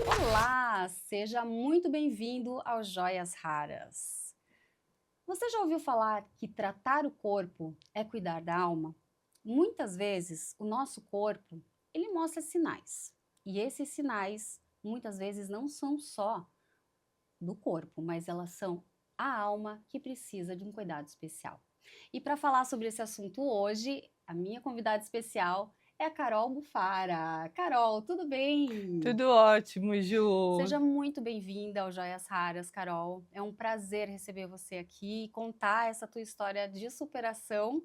Olá, seja muito bem-vindo ao Joias Raras. Você já ouviu falar que tratar o corpo é cuidar da alma? Muitas vezes o nosso corpo, ele mostra sinais. E esses sinais, muitas vezes não são só do corpo, mas elas são a alma que precisa de um cuidado especial. E para falar sobre esse assunto hoje, a minha convidada especial é a Carol Bufara. Carol, tudo bem? Tudo ótimo, Ju. Seja muito bem-vinda ao Joias Raras, Carol. É um prazer receber você aqui e contar essa tua história de superação,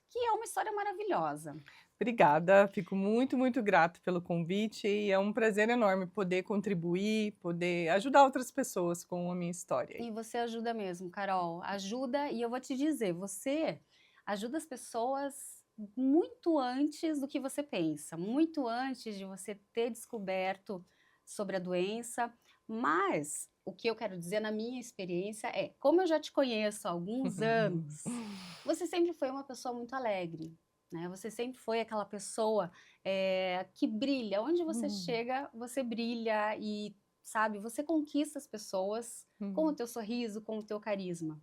que é uma história maravilhosa. Obrigada, fico muito, muito grato pelo convite e é um prazer enorme poder contribuir, poder ajudar outras pessoas com a minha história aí. E você ajuda mesmo, Carol. Ajuda, e eu vou te dizer, você ajuda as pessoas muito antes do que você pensa, muito antes de você ter descoberto sobre a doença. Mas o que eu quero dizer na minha experiência é, como eu já te conheço há alguns anos, você sempre foi uma pessoa muito alegre, né? Você sempre foi aquela pessoa que brilha. Onde você chega, você brilha e, sabe, você conquista as pessoas com o teu sorriso, com o teu carisma.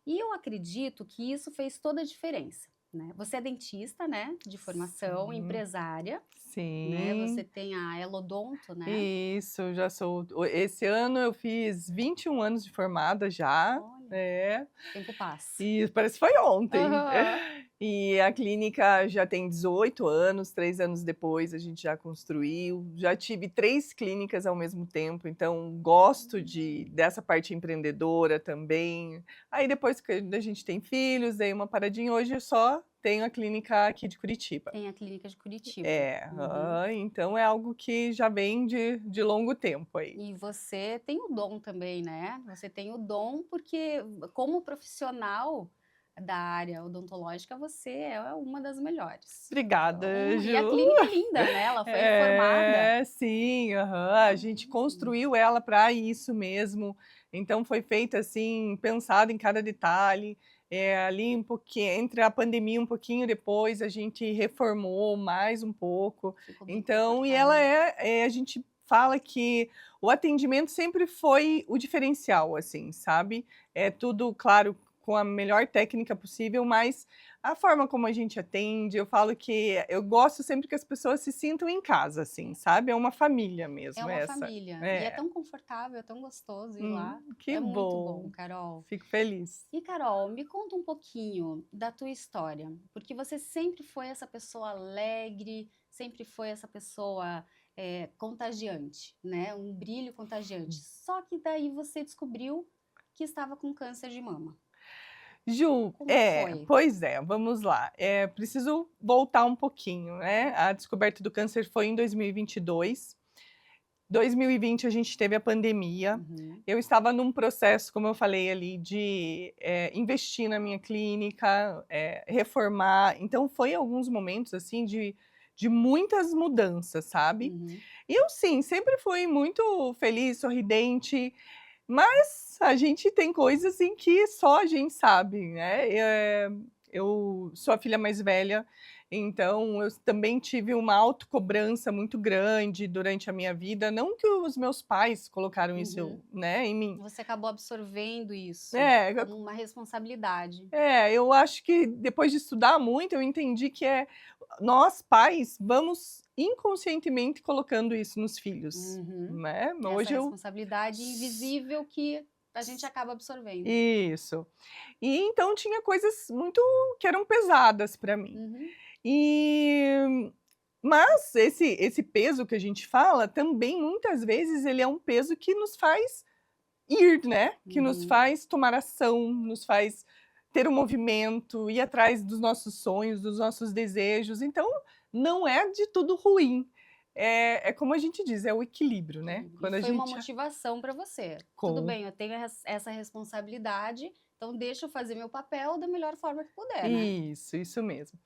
E eu acredito que isso fez toda a diferença, né? Você é dentista, né, de formação, Sim, empresária, né? Você sim, tem a Elodonto, né? isso, já sou. Esse ano eu fiz 21 anos de formada já, Olha, é. o tempo passa. E parece que foi ontem. Aham. E a clínica já tem 18 anos, 3 anos depois a gente já construiu. Já tive 3 clínicas ao mesmo tempo, então gosto dessa parte empreendedora também. Aí depois que a gente tem filhos, dei uma paradinha, hoje eu só tenho a clínica aqui de Curitiba. Tem a clínica de Curitiba. É, Uhum. então é algo que já vem de longo tempo aí. E você tem o dom também, né? Você tem o dom porque, como profissional da área odontológica, você é uma das melhores. Obrigada, Então, e a Ju. clínica é linda, né? Ela foi reformada. É, sim, aham. A gente construiu ela para isso mesmo. Então foi feita assim, pensado em cada detalhe. Ali um pouquinho, entre a pandemia um pouquinho depois, a gente reformou mais um pouco. Ficou bem Então, e ela confortável. a gente fala que o atendimento sempre foi o diferencial, assim, sabe? É tudo, claro, com a melhor técnica possível, mas a forma como a gente atende, eu falo que eu gosto sempre que as pessoas se sintam em casa, assim, sabe? É uma família É mesmo uma essa. família. E é É. tão confortável, é tão gostoso ir lá. Que É muito bom, bom. Carol. Fico feliz. E Carol, me conta um pouquinho da tua história, porque você sempre foi essa pessoa alegre, sempre foi essa pessoa contagiante, né? Um brilho contagiante. Só que daí você descobriu que estava com câncer de mama. Ju, Como foi? pois é, vamos lá. Preciso voltar um pouquinho, né? A descoberta do câncer foi em 2022. 2020 a gente teve a pandemia. Uhum, Eu estava num processo, como eu falei ali, de investir na minha clínica, reformar. Então, foi alguns momentos assim de muitas mudanças, sabe? uhum. E eu sim, sempre fui muito feliz, sorridente, mas a gente tem coisas em que só a gente sabe, né. Eu sou a filha mais velha, então eu também tive uma autocobrança muito grande durante a minha vida, não que os meus pais colocaram Uhum. isso, né, em mim. Você acabou absorvendo isso É, como uma responsabilidade. eu acho que depois de estudar muito, eu entendi que nós pais vamos inconscientemente colocando isso nos filhos, Uhum. né. Essa Hoje eu responsabilidade invisível que a gente acaba absorvendo. Isso. E então tinha coisas muito que eram pesadas para mim. Uhum. E mas esse peso que a gente fala, também muitas vezes ele é um peso que nos faz ir, né, que nos Uhum. faz tomar ação, nos faz ter um movimento, ir atrás dos nossos sonhos, dos nossos desejos, então não é de tudo ruim. É como a gente diz, é o equilíbrio, né, Equilíbrio. E quando a foi uma gente motivação para você. Tudo com bem, eu tenho essa responsabilidade, então deixa eu fazer meu papel da melhor forma que puder, né? isso mesmo.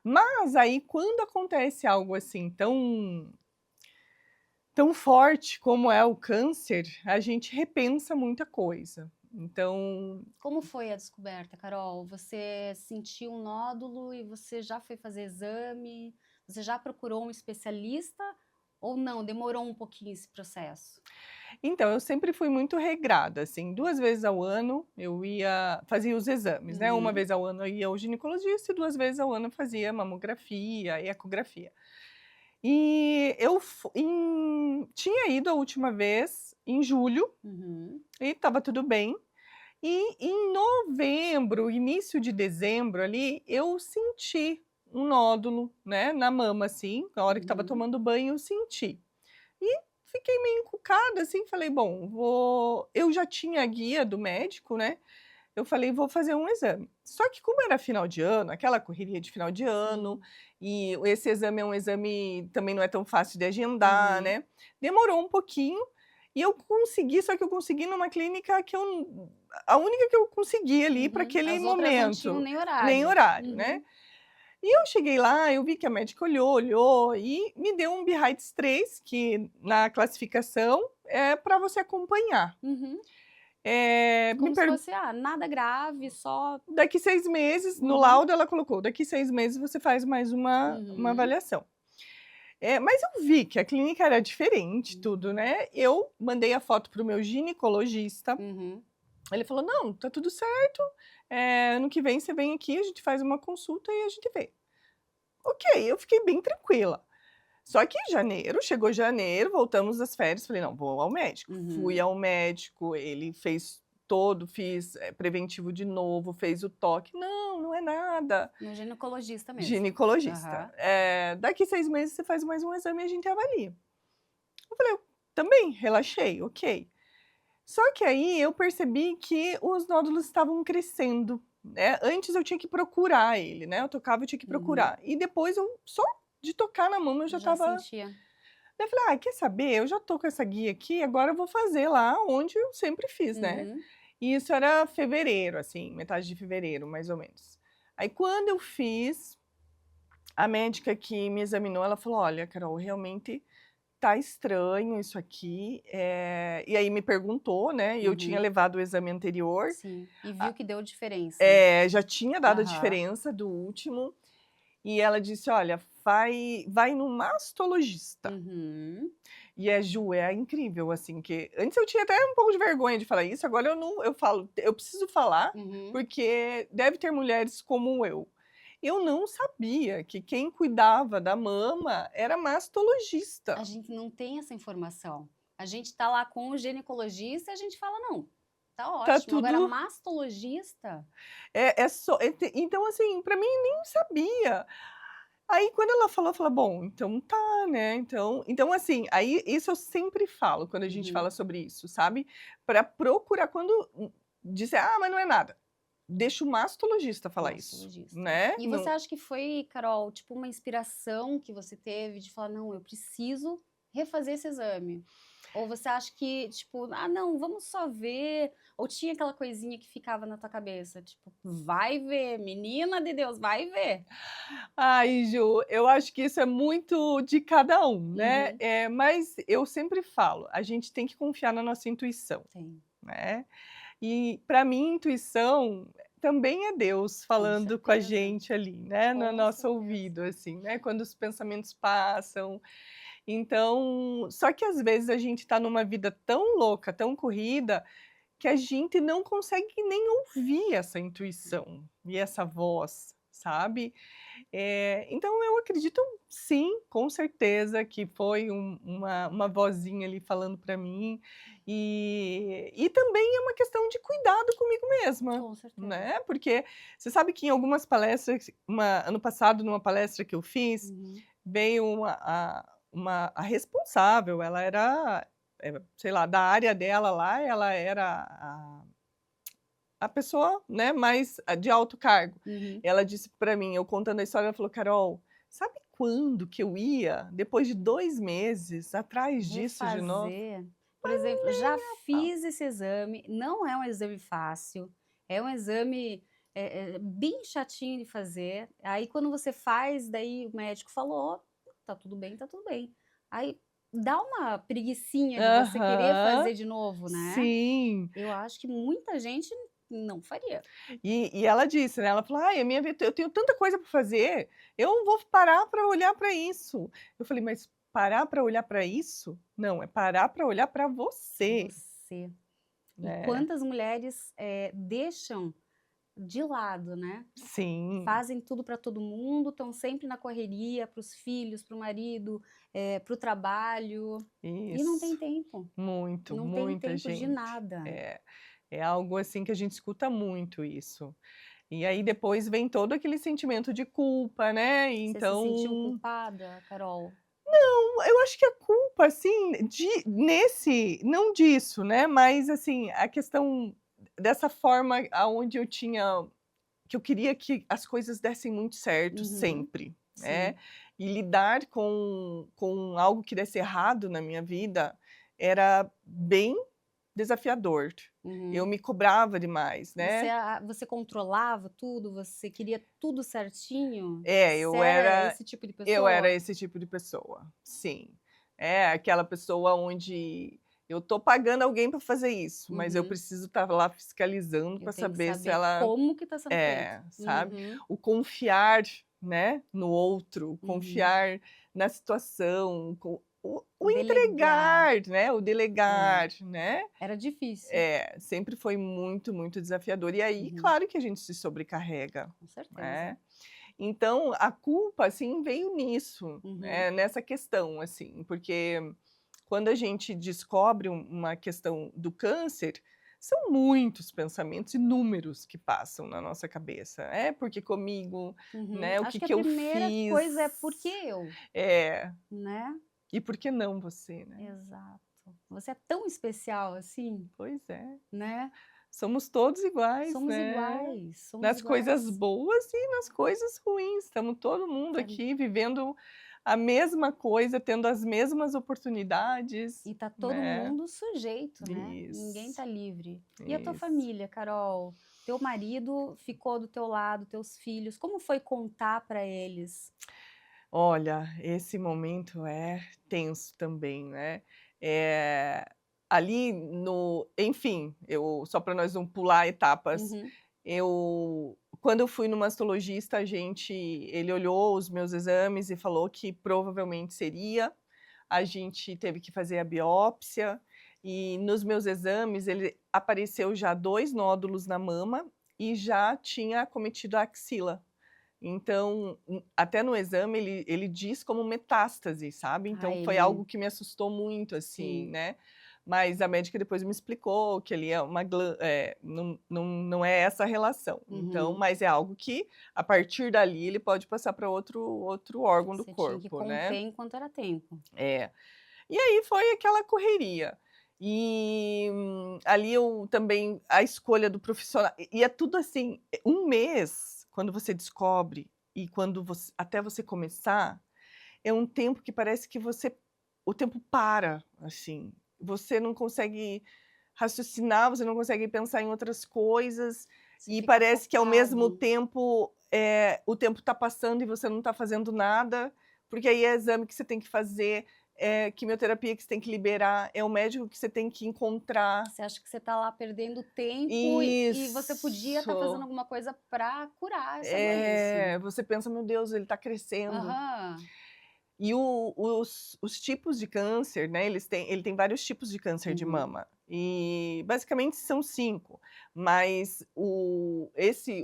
Mas aí quando acontece algo assim tão forte como é o câncer, a gente repensa muita coisa. Então, Como foi a descoberta, Carol? Você sentiu um nódulo e você já foi fazer exame? Você já procurou um especialista ou não? Demorou um pouquinho esse processo? então, eu sempre fui muito regrada, assim, 2 vezes ao ano eu ia fazia os exames, né, uma Uhum, vez ao ano eu ia ao ginecologista e 2 vezes ao ano eu fazia mamografia e ecografia. E eu fu em tinha ido a última vez em julho uhum, e estava tudo bem, e em novembro, início de dezembro ali, eu senti um nódulo, né, na mama, assim, na hora que estava uhum, tomando banho eu senti. E fiquei meio encucada, assim, falei: "Bom, vou", eu já tinha a guia do médico, né, eu falei: "Vou fazer um exame". Só que como era final de ano, aquela correria de final de ano, sim, e esse exame é um exame também não é tão fácil de agendar, uhum. né, demorou um pouquinho, e eu consegui, só que eu consegui numa clínica que eu a única que eu consegui ali para Uhum. aquele As outras não tinham momento, nem nem horário. horário, né. Uhum. E eu cheguei lá, eu vi que a médica olhou, olhou e me deu um Bihartz 3, que na classificação é para você acompanhar. Uhum. Me Como se per fosse, ah, nada grave, só Daqui 6 meses, no uhum, laudo ela colocou: "Daqui 6 meses você faz mais uma uhum, avaliação". Mas eu vi que a clínica era diferente, tudo, uhum, né. Eu mandei a foto para o meu ginecologista, uhum, ele falou: "Não, tá tudo certo, ano que vem você vem aqui, a gente faz uma consulta e a gente vê". Ok, eu fiquei bem tranquila. Só que janeiro, chegou janeiro, voltamos das férias, falei: "Não, vou ao médico". Fui uhum. ao médico, ele fez todo, fiz, preventivo de novo, fez o toque. "Não, não é nada". No ginecologista mesmo. Ginecologista. Aham. "Daqui 6 meses você faz mais um exame e a gente avalia". Eu falei: "Eu também", relaxei, ok. Só que aí eu percebi que os nódulos estavam crescendo, né. Antes eu tinha que procurar ele, né, eu tocava, eu tinha que Uhum. procurar. E depois eu só de tocar na mama eu já Já estava. sentia. Daí eu falei: "Ah, quer saber? Eu já tô com essa guia aqui, agora eu vou fazer lá onde eu sempre fiz, né". Uhum. E isso era fevereiro, assim, metade de fevereiro, mais ou menos. Aí quando eu fiz, a médica que me examinou, ela falou: "Olha, Carol, realmente tá estranho isso aqui", e aí me perguntou, né, e eu tinha Uhum. levado o exame anterior, Sim. E a viu que deu diferença. já tinha dado a Aham. diferença do último, e ela disse: "Olha, vai no mastologista". Uhum. E Ju, é incrível, assim, que antes eu tinha até um pouco de vergonha de falar isso, agora eu não eu falo, eu preciso falar, Uhum. porque deve ter mulheres como eu. Eu não sabia que quem cuidava da mama era A mastologista. gente não tem essa informação. A gente tá lá com o ginecologista e a gente fala: "Não, tá Tá ótimo". Agora tudo mastologista? é só então, assim, pra mim nem sabia. Aí quando ela falou, eu falei: "Bom, então tá, né, então assim", aí isso eu sempre falo quando a gente Uhum. fala sobre isso, sabe, pra procurar quando disser: "Ah, mas não é nada", deixa o mastologista falar isso, Mastologista. né, E você não. acha que foi, Carol, tipo uma inspiração que você teve de falar: "Não, eu preciso refazer esse exame"? Ou você acha que, tipo: "Ah, não, vamos só ver", ou tinha aquela coisinha que ficava na tua cabeça, tipo: "Vai ver, menina de Deus, vai ver"? Ai, Ju, eu acho que isso é muito de cada um, né, Uhum. mas eu sempre falo, a gente tem que confiar na nossa intuição, Sim, né. E para mim intuição também é Deus com falando com a certeza, gente ali, né, no com nosso certeza. ouvido, assim, né, quando os pensamentos passam. Então, só que às vezes a gente está numa vida tão louca, tão corrida, que a gente não consegue nem ouvir essa intuição e essa voz, sabe. Então eu acredito sim, com certeza, que foi uma vozinha ali falando para mim, e também é uma questão de cuidado comigo mesma, Com certeza. né, porque você sabe que em algumas palestras, ano passado numa palestra que eu fiz, Uhum. veio a responsável, ela era, sei lá, da área dela lá, ela era a pessoa, né, mais de alto cargo. Uhum. Ela disse para mim, eu contando a história, ela falou: "Carol, sabe quando que eu ia, depois de 2 meses, atrás disso de novo?" Refazer, por exemplo, já fiz esse exame, não é um exame fácil, é um exame, bem chatinho de fazer, aí quando você faz, daí o médico falou: "Tá tudo bem, tá tudo bem". Aí dá uma preguicinha de você querer Aham. fazer de novo, né. Sim. Eu acho que muita gente não faria. E ela disse, né, ela falou: "Ai, a minha vida eu tenho tanta coisa para fazer, eu não vou parar para olhar para isso". Eu falei: "Mas parar para olhar para isso? Não, é parar para olhar para você", Você. E né. quantas mulheres, deixam de lado, né. Sim, Fazem tudo para todo mundo, estão sempre na correria, para os filhos, para o marido, para o trabalho, e não tem isso. tempo, Muito, não tem muita tempo de gente. nada. É algo, assim, que a gente escuta muito isso. E aí depois vem todo aquele sentimento de culpa, né, Você se sentiu então culpada, Carol? eu acho que a culpa, assim, nesse não disso, né, mas, assim, a questão dessa forma aonde que eu queria que as coisas dessem muito certo Uhum, sempre, né, sim. e lidar com algo que desse errado na minha vida era bem desafiador. Eu Uhum. me cobrava demais, Você né. você controlava tudo? Você queria tudo certinho? É, Você era esse tipo de eu era pessoa? esse tipo de pessoa, sim. É aquela pessoa onde eu tô pagando alguém para fazer isso, mas eu Uhum. preciso estar lá fiscalizando Eu para tenho que saber se saber ela como que está sendo feito. sabe. Uhum, O confiar, né, no outro, uhum. confiar na situação, o Delegar. entregar, né, o É, delegar, né. era difícil. É, sempre foi muito, muito desafiador. E aí, Uhum, claro que a gente se sobrecarrega, com certeza. né. Então, a culpa, assim, veio nisso, Uhum. né, nessa questão, assim, porque quando a gente descobre uma questão do câncer, são muitos pensamentos, inúmeros que passam na nossa cabeça. "É porque comigo", Uhum. né, "O Acho que que a que eu primeira fiz?". coisa é por que eu, É, né? e por que não você, né? Exato. Você é tão especial assim, Pois é, né? somos todos iguais, Somos né, iguais, somos nas coisas iguais. boas e nas coisas ruins. Estamos todo mundo Tá- aqui vivendo a mesma coisa, tendo as mesmas oportunidades, E tá todo né. mundo sujeito, né? Ninguém Isso, tá livre. E a tua isso. família, Carol? Teu marido ficou do teu lado, teus filhos, como foi contar para eles? Olha, esse momento é tenso também, né. Eh, ali no enfim, eu só para nós não pular etapas, Uhum, quando eu fui no mastologista, ele olhou os meus exames e falou que provavelmente seria. A gente teve que fazer a biópsia, e nos meus exames ele apareceu já 2 nódulos na mama e já tinha acometido a axila. Então, até no exame ele diz como metástase, sabe, ah, então foi ele algo que me assustou muito, assim, sim. né. Mas a médica depois me explicou que ali é uma não é essa a relação, então Uhum. mas é algo que, a partir dali, ele pode passar para outro órgão do Você tinha que corpo, né. conter enquanto era tempo. É. E aí foi aquela correria. Ali eu também a escolha do profissional e é tudo assim, um mês, quando você descobre e quando até você começar, é um tempo que parece que o tempo para, assim. Você não consegue raciocinar, você não consegue pensar em outras coisas, Você e fica parece que ao mesmo focado. tempo, o tempo está passando e você não está fazendo nada, porque aí é exame que você tem que fazer, é quimioterapia que você tem que liberar, é o médico que você tem que encontrar. Você acha que você está lá perdendo tempo e você podia estar fazendo Isso. alguma coisa para curar essa doença. É, você pensa: "Meu Deus, ele está crescendo". Aham. E os tipos de câncer, né, ele tem vários tipos de câncer de Uhum, mama, e basicamente são 5, mas o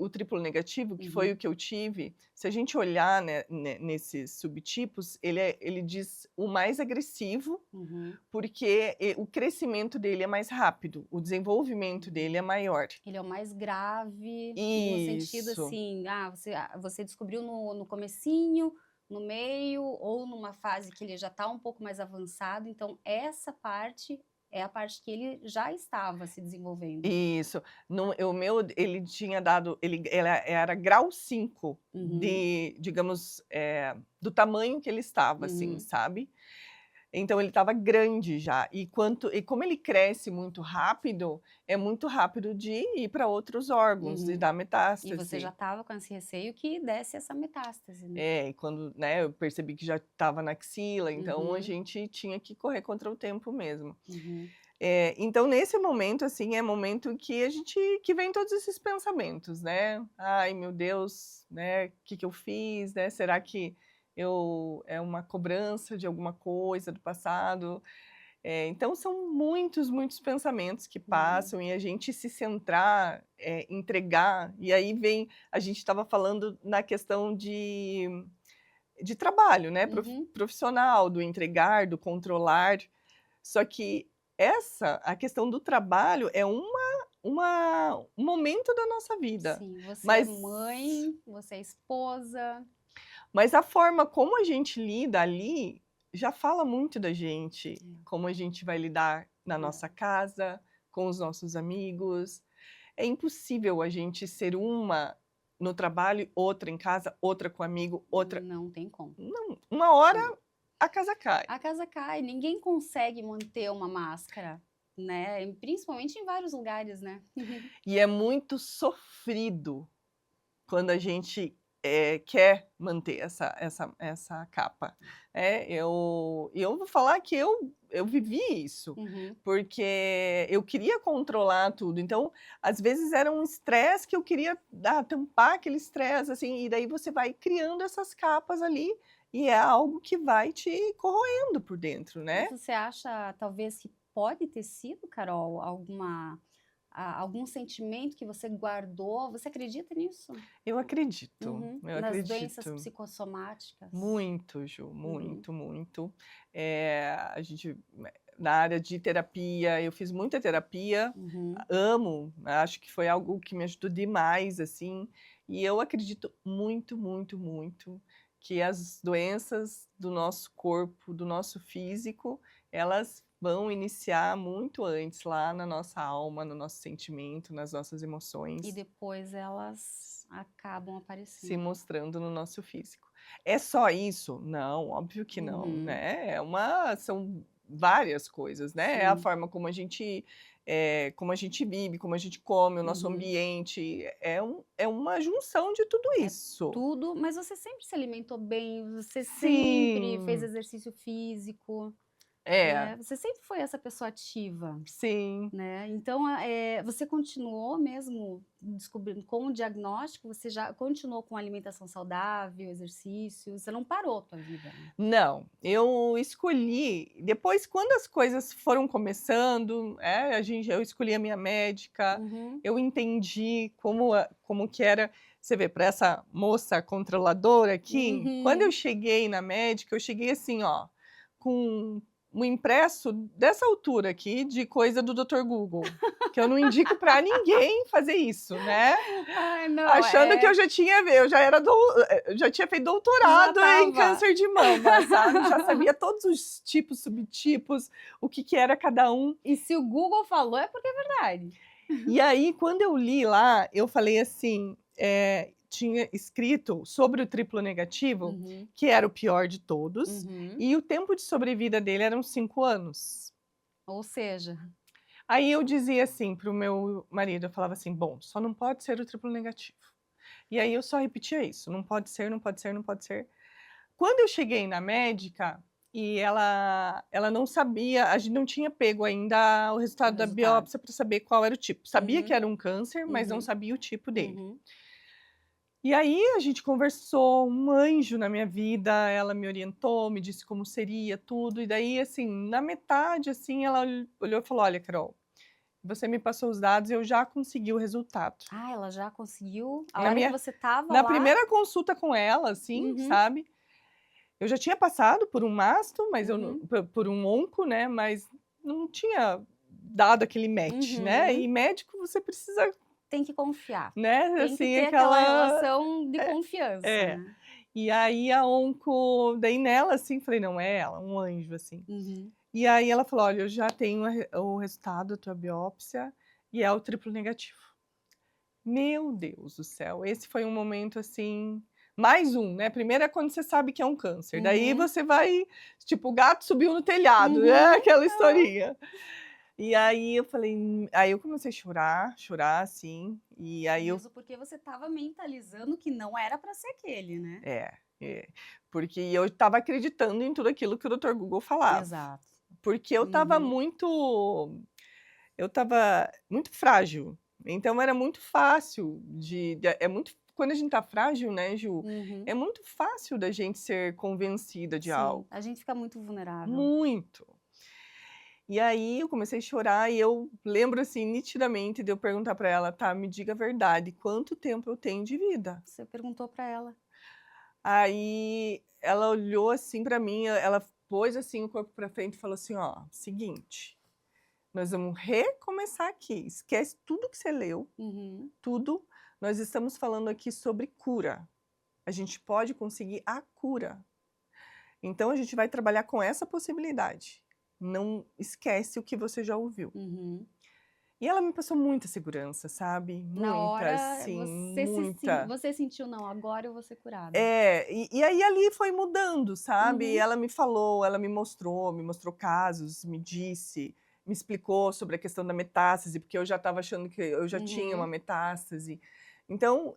triplo negativo, que foi uhum. o que eu tive, se a gente olhar, né, nesses subtipos, ele diz o mais agressivo, Uhum, porque o crescimento dele é mais rápido, o desenvolvimento uhum. dele é maior. Ele é o mais grave, no sentido Isso. assim, você descobriu no comecinho, no meio ou numa fase que ele já está um pouco mais avançado, então essa parte é a parte que ele já estava se desenvolvendo. Isso. O meu, ele tinha dado ele era grau 5 Uhum, de, digamos, do tamanho que ele estava, assim, uhum. sabe. Então ele estava grande já, e como ele cresce muito rápido, é muito rápido de ir para outros órgãos e Uhum. dar E você já metástase. estava com esse receio que desse essa metástase, né? É, e quando, né, eu percebi que já estava na axila, então a Uhum, gente tinha que correr contra o tempo mesmo. uhum, Então nesse momento, assim, é momento que vem todos esses pensamentos, né. "Ai meu Deus, né, o que que eu fiz, né, será que é uma cobrança de alguma coisa do passado?". Então são muitos, muitos pensamentos que uhum, passam e a gente se centrar, entregar, e aí vem a gente estava falando na questão de trabalho, né, uhum. profissional, do entregar, do controlar, só que a questão do trabalho é um momento da nossa vida, Sim, você é mas mãe, você é esposa. a forma como a gente lida ali, já fala muito da gente, como a gente vai lidar na É, é. nossa casa, com os nossos amigos. É impossível a gente ser uma no trabalho, outra em casa, outra com amigo, outra Não tem como. não, uma hora Não. a casa cai. A casa cai, ninguém consegue manter uma máscara, né? Principalmente em vários lugares, né? E é muito sofrido quando a gente, quer manter essa capa. Eu vou falar que eu vivi isso, Uhum. porque eu queria controlar tudo, então, às vezes era um estresse que eu queria tampar aquele estresse, assim, e daí você vai criando essas capas ali, e é algo que vai te corroendo por dentro, Mas né. você acha, talvez, que pode ter sido, Carol, algum sentimento que você guardou? Você acredita nisso? Eu acredito, Uhum. eu Nas doenças acredito. psicossomáticas? Muito, Ju, Uhum. muito, muito. A gente na área de terapia, eu fiz muita terapia, Uhum. amo, acho que foi algo que me ajudou demais, assim, e eu acredito muito, muito, muito que as doenças do nosso corpo, do nosso físico, elas vão iniciar muito antes, lá na nossa alma, no nosso sentimento, nas nossas E emoções. depois elas acabam Se aparecendo. mostrando no nosso físico. É só isso? Não, óbvio que não, Uhum. né, são várias coisas, né, é a Sim. forma como a gente vive, como a gente come, o nosso Uhum. ambiente, é uma junção de tudo É isso. tudo, mas você sempre se alimentou bem, você sempre fez Sim, exercício físico, é, né, você sempre foi essa pessoa ativa. sim. Né, então você continuou mesmo descobrindo com o diagnóstico, você já continuou com alimentação saudável, exercício, você não parou a tua vida, né? Não, eu escolhi depois quando as coisas foram começando, eu escolhi a minha médica, Uhum, eu entendi como que era você vê, para essa moça controladora aqui, quando eu uhum. cheguei na médica, eu cheguei assim, ó, com um impresso dessa altura aqui de coisa do Dr. Google, que eu não indico para ninguém fazer isso, né. Ai não, Achando que eu já era eu já tinha feito já doutorado em estava. câncer de mama, sabe, já sabia todos os tipos, subtipos, o que que era cada um. E se o Google falou é porque é verdade. E aí, quando eu li lá, eu falei assim, tinha escrito sobre o triplo negativo, Uhum, que era o pior de todos, uhum. e o tempo de sobrevida dele eram 5 anos. Ou seja, Aí eu dizia assim para o meu marido, eu falava assim: "Bom, só não pode ser o triplo negativo". E aí eu só repetia isso: "Não pode ser, não pode ser, não pode ser". Quando eu cheguei na médica e ela não sabia, a gente não tinha pego ainda o o resultado da resultado. biópsia para saber qual era o tipo. Sabia que Uhum, era um câncer, mas não uhum, sabia o tipo dele. uhum. E aí a gente conversou, um anjo na minha vida, ela me orientou, me disse como seria tudo, e daí, assim, na metade, assim, ela olhou e falou: "Olha, Carol, você me passou os dados e eu já consegui o resultado". Ah, ela já conseguiu? A Na hora que minha você estava na lá? primeira consulta com ela, assim, Uhum, sabe, eu já tinha passado por um masto, mas eu não uhum, por um onco, né, mas não tinha dado aquele match, né, uhum. e médico você precisa, Tem que confiar, né, tem que assim, ter aquela aquela relação de é, confiança, é. né. E aí a onco dei nela, assim, falei: "Não, é ela, um anjo", assim. Uhum. E aí ela falou: "Olha, eu já tenho o resultado da tua biópsia e é o triplo negativo". Meu Deus do céu, esse foi um momento, assim, mais um, né, primeiro é quando você sabe que é um câncer, daí Uhum. você vai, tipo, o gato subiu no telhado, né, Uhum. aquela Ah. historinha. E aí eu falei aí eu comecei a chorar, chorar, assim, e aí eu Mesmo porque você estava mentalizando que não era para ser aquele, né. é, é, porque eu estava acreditando em tudo aquilo que o doutor Google falava, Exato. porque Uhum. eu estava muito frágil, então era muito fácil é muito quando a gente tá frágil, né, Ju, Uhum. é muito fácil da gente ser convencida de Sim, algo, a gente fica muito vulnerável. muito. E aí eu comecei a chorar e eu lembro, assim, nitidamente de eu perguntar pra ela: "Tá, me diga a verdade, quanto tempo eu tenho de vida?". Você perguntou para ela. Aí ela olhou assim pra mim, ela pôs, assim, o corpo pra frente e falou assim: "Ó, seguinte, nós vamos recomeçar aqui, esquece tudo que você leu, Uhum. tudo, nós estamos falando aqui sobre cura. A gente pode conseguir a cura. Então a gente vai trabalhar com essa possibilidade. Não esquece o que você já ouviu". Uhum. E ela me passou muita segurança, sabe, Na muita, hora assim, você muita. você sentiu: "Não, agora eu vou ser curada". É, e aí ali foi mudando, sabe, Uhum. ela me falou, ela me mostrou casos, me disse, me explicou sobre a questão da metástase, porque eu já estava achando que eu já tinha uma Uhum. metástase. Então,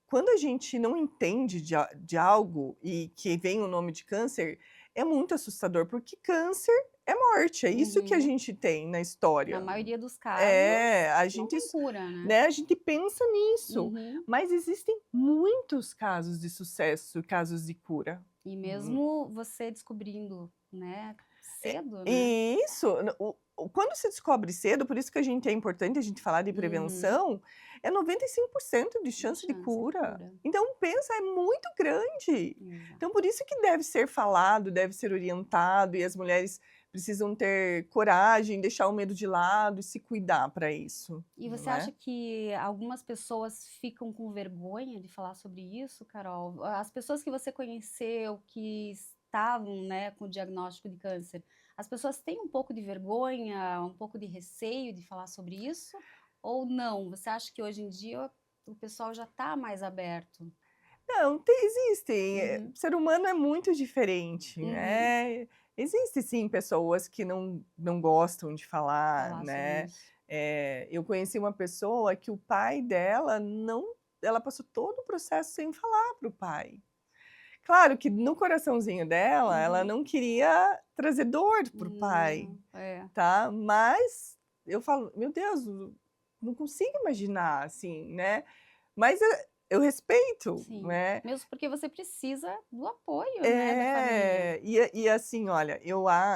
quando a gente não entende de algo e que vem o nome de câncer, é muito assustador, porque câncer é morte, é isso que a Uhum. gente tem na Na história. maioria dos É, casos, a não gente tem cura, né. né, a gente pensa nisso, Uhum. mas existem muitos casos de sucesso, casos de cura. E Hum, mesmo você descobrindo, né, é cedo, né. e isso, quando se descobre cedo, por isso que é importante a gente falar de Uhum. prevenção, é 95% de De chance de chance de cura. cura. Então pensa, é muito grande. Então Exato. por isso que deve ser falado, deve ser orientado e as mulheres precisam ter coragem, deixar o medo de lado e se cuidar para isso, E você acha né. que algumas pessoas ficam com vergonha de falar sobre isso, Carol? As pessoas que você conheceu que estavam, né, com o diagnóstico de câncer, as pessoas têm um pouco de vergonha, um pouco de receio de falar sobre isso? Ou não? Você acha que hoje em dia o pessoal já está mais aberto? Não, existem, Uhum, ser humano é muito diferente, uhum. né. Existem sim pessoas que não gostam de falar, Falar sobre né. isso. Eu conheci uma pessoa que o pai dela não ela passou todo o processo sem falar para o pai. Claro que no coraçãozinho dela, ela Uhum. não queria trazer dor para o pai, Não, é, tá, mas eu falo: "Meu Deus, não consigo imaginar, assim, né". Mas eu respeito, sim. né. Mesmo porque você precisa do apoio, né, da família. É, e assim, olha,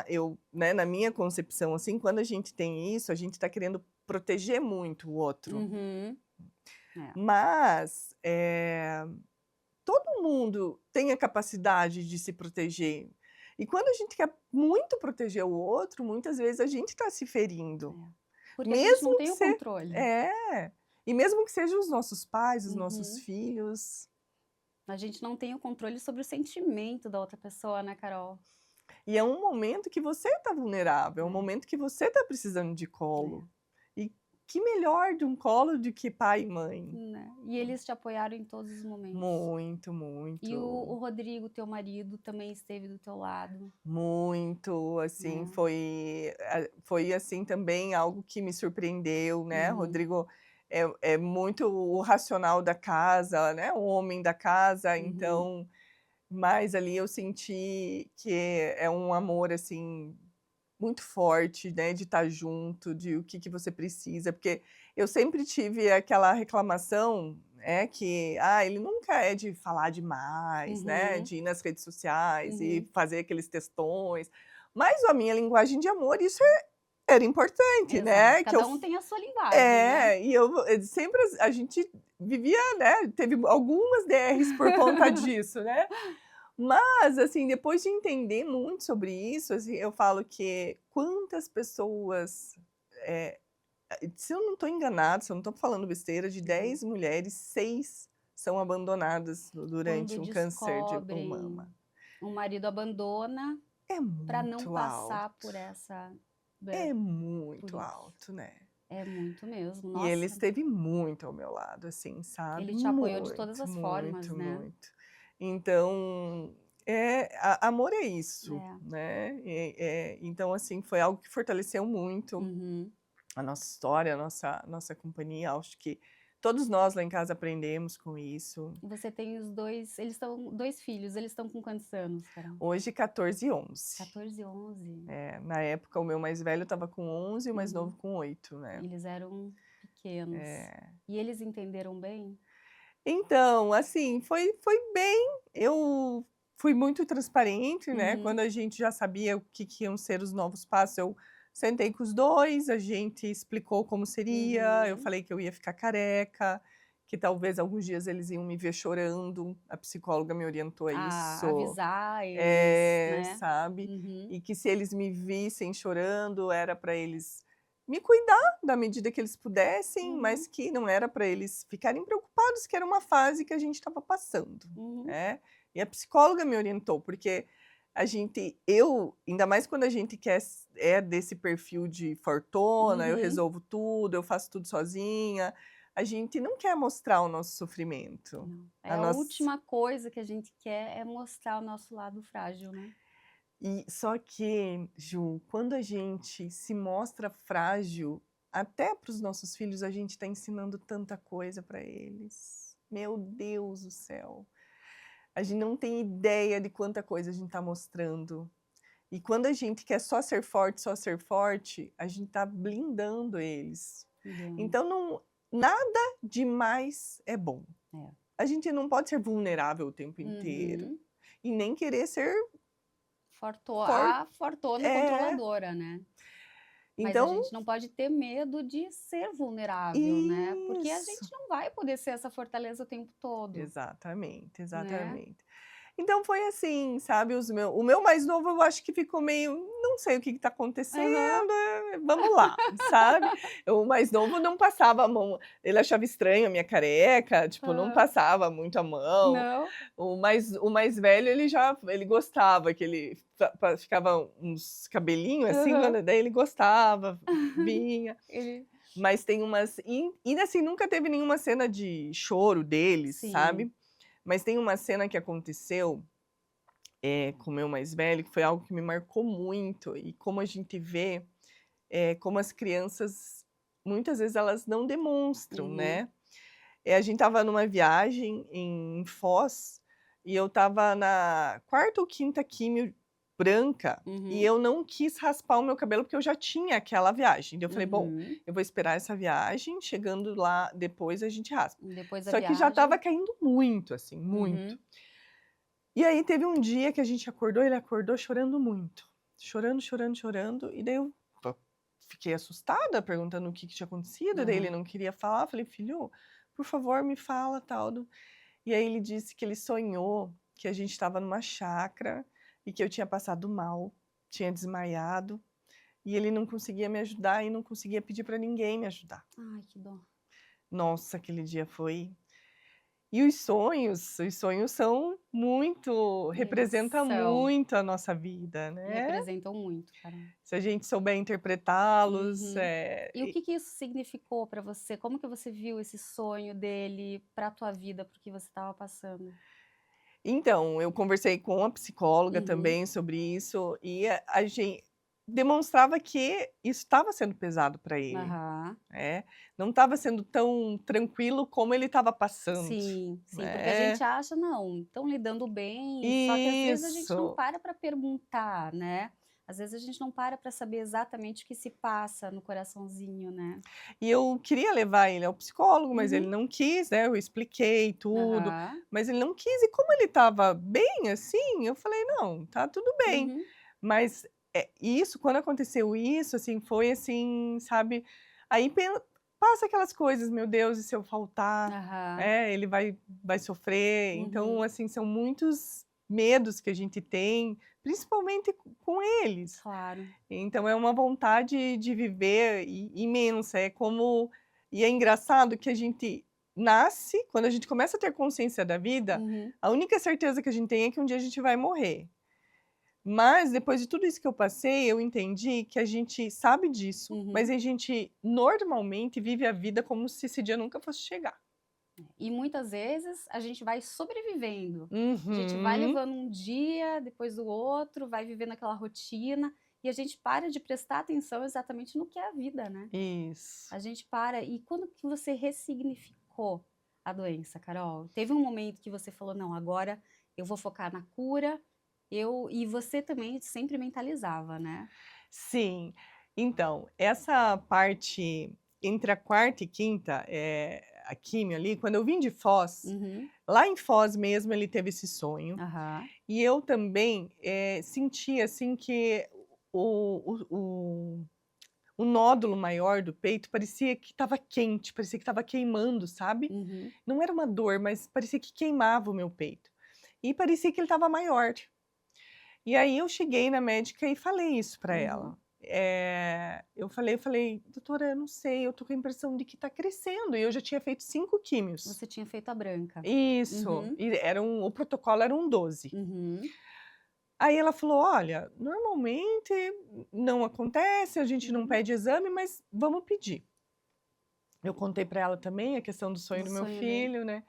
eu, né, na minha concepção, assim, quando a gente tem isso, a gente tá querendo proteger muito o outro. Uhum. É. Mas, todo mundo tem a capacidade de se proteger. E quando a gente quer muito proteger o outro, muitas vezes a gente tá se ferindo. É. Porque a gente não Mesmo que tem o se controle. é, e mesmo que sejam os nossos pais, os nossos Uhum. filhos. A gente não tem o controle sobre o sentimento da outra pessoa, né, Carol? E é um momento que você está vulnerável, é um É, momento que você está precisando de colo. é. E que melhor de um colo do que pai e mãe. Né. E eles te apoiaram em todos os momentos. Muito, E o muito, Rodrigo, teu marido, também esteve do teu lado, muito, assim, né? foi, assim, também algo que me surpreendeu, né, Uhum, Rodrigo é muito o racional da casa, né, o homem da casa, uhum. então mas ali eu senti que é um amor, assim, muito forte, né, de estar junto, de o que que você precisa, porque eu sempre tive aquela reclamação, que, ele nunca é de falar demais, né, Uhum, de ir nas redes sociais e uhum. fazer aqueles textões, mas a minha linguagem de amor, isso era importante, Exato. né, que eu Cada um f tem a sua linguagem, né? e sempre a gente vivia, né, teve algumas DRs por conta disso, né. Mas, assim, depois de entender muito sobre isso, assim, eu falo que quantas pessoas, eh, se eu não estou enganada, se eu não estou falando besteira, de Uhum. 10 mulheres, 6 são abandonadas Quando durante um câncer de descobrem, mama. o marido abandona É para não muito passar alto, por essa, é por muito isso. alto, né. É muito mesmo. E ele Nossa, esteve muito ao meu lado, assim, sabe, ele te apoiou de todas muito, as formas, muito, né. muito. Então, amor é isso, É. né. Então, assim, foi algo que fortaleceu muito Uhum. a nossa história, a nossa companhia. Acho que todos nós lá em casa aprendemos com isso. E você tem os 2, eles estão 2 filhos, eles estão com quantos anos, Carol? Hoje 14 e 11. 14 e 11. Na época o meu mais velho estava com 11 e o mais Uhum. novo com 8, né. Eles eram pequenos. É. E eles entenderam bem? Então, assim, foi bem. Eu fui muito transparente, né, Uhum. quando a gente já sabia o que iam ser os novos passos, eu sentei com os 2, a gente explicou como seria, eu Uhum. falei que eu ia ficar careca, que talvez alguns dias eles iam me ver chorando, a psicóloga me orientou a A isso. avisar eles, né. Sabe, Uhum. e que se eles me vissem chorando, era para eles me cuidar da medida que eles pudessem, Uhum. mas que não era para eles ficarem preocupados, que era uma fase que a gente estava passando, Uhum. né. E a psicóloga me orientou, porque ainda mais quando a gente desse perfil de fortuna, eu Uhum. resolvo tudo, eu faço tudo sozinha, a gente não quer mostrar o nosso sofrimento, Não. É a a nossa. última coisa que a gente quer é mostrar o nosso lado frágil, né. E só que, Ju, quando a gente se mostra frágil, até para os nossos filhos, a gente está ensinando tanta coisa para eles. Meu Deus do céu. A gente não tem ideia de quanta coisa a gente está mostrando. E quando a gente quer só ser forte, a gente está blindando eles. Entendo. Então, nada demais é bom. É. A gente não pode ser vulnerável o tempo inteiro Uhum. e nem querer ser forte. A fortuna É. controladora, né. Mas a Então, gente não pode ter medo de ser vulnerável, né, porque a isso. gente não vai poder ser essa fortaleza o tempo todo, Exatamente, né. exatamente. Então foi assim, sabe, o meu mais novo eu acho que ficou meio: "Não sei o que está Aham. acontecendo, vamos lá", sabe. O mais novo não passava a mão, ele achava estranho a minha careca, tipo, não Hã. passava muito a mão. Não. O mais velho ele gostava que ele ficava uns cabelinho assim, Aham. daí ele gostava, vinha. Ele Mas tem umas e assim, nunca teve nenhuma cena de choro deles, sim. sabe. Mas tem uma cena que aconteceu, com o meu mais velho, que foi algo que me marcou muito, e como a gente vê, como as crianças, muitas vezes elas não demonstram, Uhum. né. A gente estava numa viagem em Foz, e eu estava na quarta ou quinta químio branca, e Uhum. eu não quis raspar o meu cabelo, porque eu já tinha aquela viagem. Daí eu falei: "Bom, Uhum. eu vou esperar essa viagem, chegando lá depois a gente raspa". Depois da Só que já estava viagem. caindo muito, assim, muito. Uhum. E aí teve um dia que a gente acordou, ele acordou chorando muito, chorando, chorando, chorando, e daí eu fiquei assustada, perguntando o que tinha acontecido, daí ele Aham. não queria falar, falei: "Filho, por favor, me fala, tal". E aí ele disse que ele sonhou que a gente estava numa chácara e que eu tinha passado mal, tinha desmaiado, e ele não conseguia me ajudar e não conseguia pedir para ninguém me ajudar. Ai, que dó. Nossa, aquele dia foi. E os sonhos são muito, Eles representa são. muito a nossa vida, né. Representam muito, Carol. Se a gente souber interpretá-los, Uhum. E o que que isso significou pra você? Como que você viu esse sonho dele pra tua vida, para o que você estava passando? Então, eu conversei com a psicóloga Uhum. também sobre isso, e a gente demonstrava que isso estava sendo pesado para ele, Aham. né, não estava sendo tão tranquilo como ele estava passando, Sim, sim, porque a né. gente acha: "Não, estão lidando bem", só que às vezes a gente não Isso. para pra perguntar, né. Às vezes a gente não para pra saber exatamente o que se passa no coraçãozinho, né. E eu queria levar ele ao psicólogo, mas ele Uhum. não quis, né, eu expliquei tudo, Aham. mas ele não quis, e como ele estava bem, assim, eu falei: "Não, tá tudo bem". Uhum. Mas, isso, quando aconteceu isso, assim, foi assim, sabe, aí passa aquelas coisas: "Meu Deus, e se eu faltar?", Aham. ele vai sofrer. Então, Uhum. assim, são muitos medos que a gente tem, principalmente com eles. Claro. Então é uma vontade de viver imensa, e é engraçado que a gente nasce, quando a gente começa a ter consciência da vida, Uhum. a única certeza que a gente tem é que um dia a gente vai morrer. Mas depois de tudo isso que eu passei, eu entendi que a gente sabe disso, mas Uhum. a gente normalmente vive a vida como se esse dia nunca fosse chegar. E muitas vezes a gente vai sobrevivendo. A gente vai Uhum. levando um dia depois do outro, vai vivendo aquela rotina e a gente para de prestar atenção exatamente no que é a vida, né? Isso. A gente para. E quando que você ressignificou a doença, Carol? Teve um momento que você falou, não, agora eu vou focar na cura. E você também sempre mentalizava, né? Sim. Então, essa parte entre a quarta e quinta, a químio ali, quando eu vim de Foz, Uhum. lá em Foz mesmo ele teve esse sonho, Aham. e eu também, senti, assim, que o nódulo maior do peito parecia que estava quente, parecia que estava queimando, sabe. Uhum. Não era uma dor, mas parecia que queimava o meu peito. E parecia que ele estava maior. E aí eu cheguei na médica e falei isso para Uhum. ela. Eu falei: "Doutora, eu não sei, eu tô com a impressão de que tá crescendo", e eu já tinha feito 5 químios. Você tinha feito a branca. Isso, Uhum. e o protocolo era um 12. Uhum. Aí ela falou: "Olha, normalmente não acontece, a gente não Uhum. pede exame, mas vamos pedir". Eu contei para ela também a questão do sonho Do do meu sonho dele. filho, né.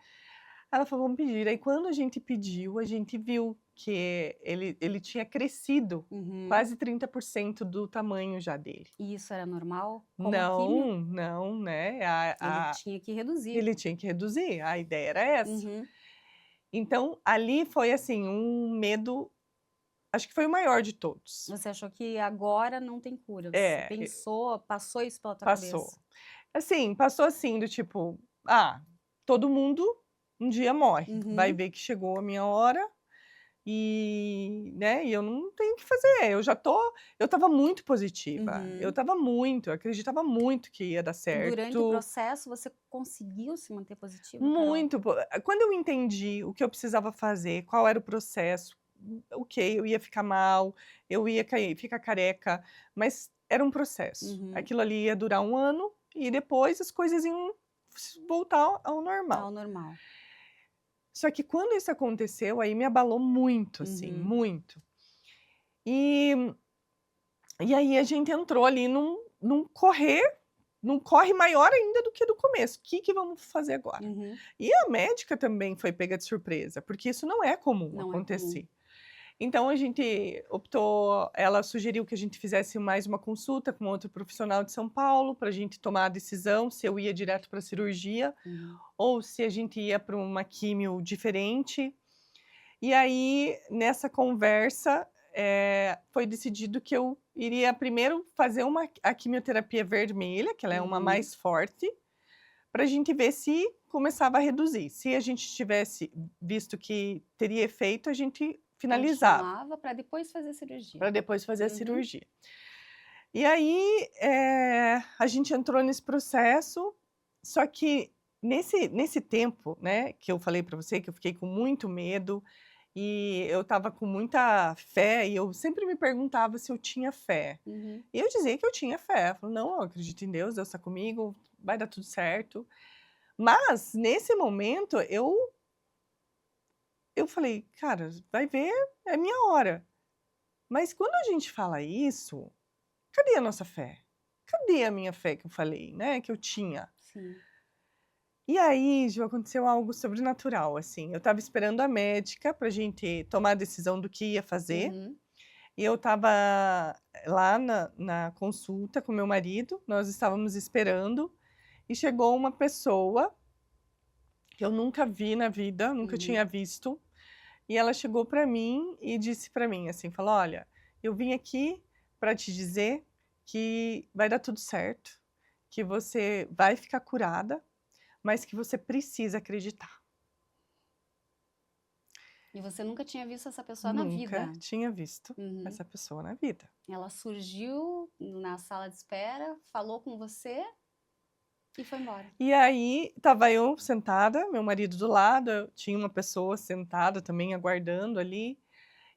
Ela falou: "Vamos pedir". Aí quando a gente pediu, a gente viu que ele tinha crescido Uhum. quase 30% do tamanho já dele. E isso era normal? Com a químio? Não, não, né, Ele tinha que reduzir. ele tinha que reduzir, a ideia era essa. Uhum. Então, ali foi, assim, um medo, acho que foi o maior de todos. Você achou que agora não tem cura? Você É, pensou, passou isso pela tua passou. cabeça? Assim, passou assim do tipo: "Ah, todo mundo um dia morre, vai Uhum. ver que chegou a minha hora. E, né, e eu não tenho o que fazer, eu estava muito positiva, Uhum. eu acreditava muito que ia dar Durante o certo, processo, você conseguiu se manter positiva, Carol? muito, quando eu entendi o que eu precisava fazer, qual era o processo, ok, eu ia ficar mal, eu ia ficar careca, mas era um processo, Uhum. aquilo ali ia durar 1 ano e depois as coisas iam voltar ao Ao normal. normal. Só que quando isso aconteceu, aí me abalou muito, assim, Uhum. muito. E E aí a gente entrou ali num corre maior ainda do que do começo. O "Que que vamos fazer agora?". Uhum. E a médica também foi pega de surpresa, porque isso não é comum Não é comum. acontecer. Então a gente optou, ela sugeriu que a gente fizesse mais uma consulta com outro profissional de São Paulo, para a gente tomar a decisão se eu ia direto para cirurgia Uhum. ou se a gente ia para uma químio diferente. E aí, nessa conversa, foi decidido que eu iria primeiro fazer a quimioterapia vermelha, que ela é uma Uhum. mais forte, para a gente ver se começava a reduzir. Se a gente tivesse visto que teria efeito, a gente finalizava, Continuava para depois fazer cirurgia. para depois fazer a Uhum. cirurgia. E aí, a gente entrou nesse processo, só que nesse tempo, né, que eu falei para você que eu fiquei com muito medo, e eu estava com muita fé, e eu sempre me perguntava se eu tinha fé. Uhum. E eu dizia que eu tinha fé, eu falava: "Não, eu acredito em Deus, Deus está comigo, vai dar tudo certo". Mas nesse momento eu falei: "Cara, vai ver, é minha hora". Mas quando a gente fala isso, cadê a nossa fé? Cadê a minha fé que eu falei, né, que eu tinha? Sim. E aí, Ju, aconteceu algo sobrenatural, assim, eu estava esperando a médica pra gente tomar a decisão do que ia fazer, Uhum. e eu estava lá na consulta com meu marido, nós estávamos esperando, e chegou uma pessoa que eu nunca vi na vida, nunca Uhum. tinha visto, e ela chegou pra mim e disse pra mim, assim, falou: "Olha, eu vim aqui pra te dizer que vai dar tudo certo, que você vai ficar curada, mas que você precisa acreditar". E você nunca tinha visto essa pessoa na Nunca vida? tinha visto Uhum. essa pessoa na vida. Ela surgiu na sala de espera, falou com você e foi embora. E aí, estava eu sentada, meu marido do lado, tinha uma pessoa sentada também aguardando ali,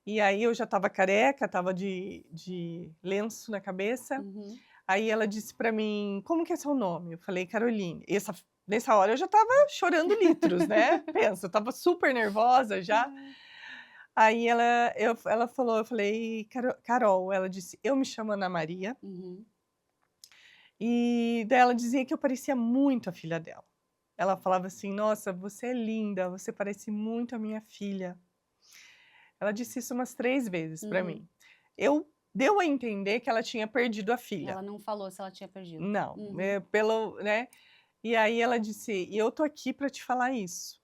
e aí eu já estava careca, estava de lenço na cabeça. Uhum. Aí ela disse pra mim: "Como que é seu nome?". Eu falei: "Caroline". Nessa hora eu já estava chorando litros, né, pensa, eu estava super nervosa já. Ah. Aí ela falou, eu falei: Carol", ela disse: "Eu me chamo Ana Maria", Uhum. e daí ela dizia que eu parecia muito a filha dela. ela falava assim: "Nossa, você é linda, você parece muito a minha filha". Ela disse isso umas 3 vezes pra Uhum. mim. Eu deu a entender que ela tinha perdido a filha. Ela não falou se ela tinha perdido. Não, Uhum. pelo né, e aí ela disse: "E eu tô aqui pra te falar isso.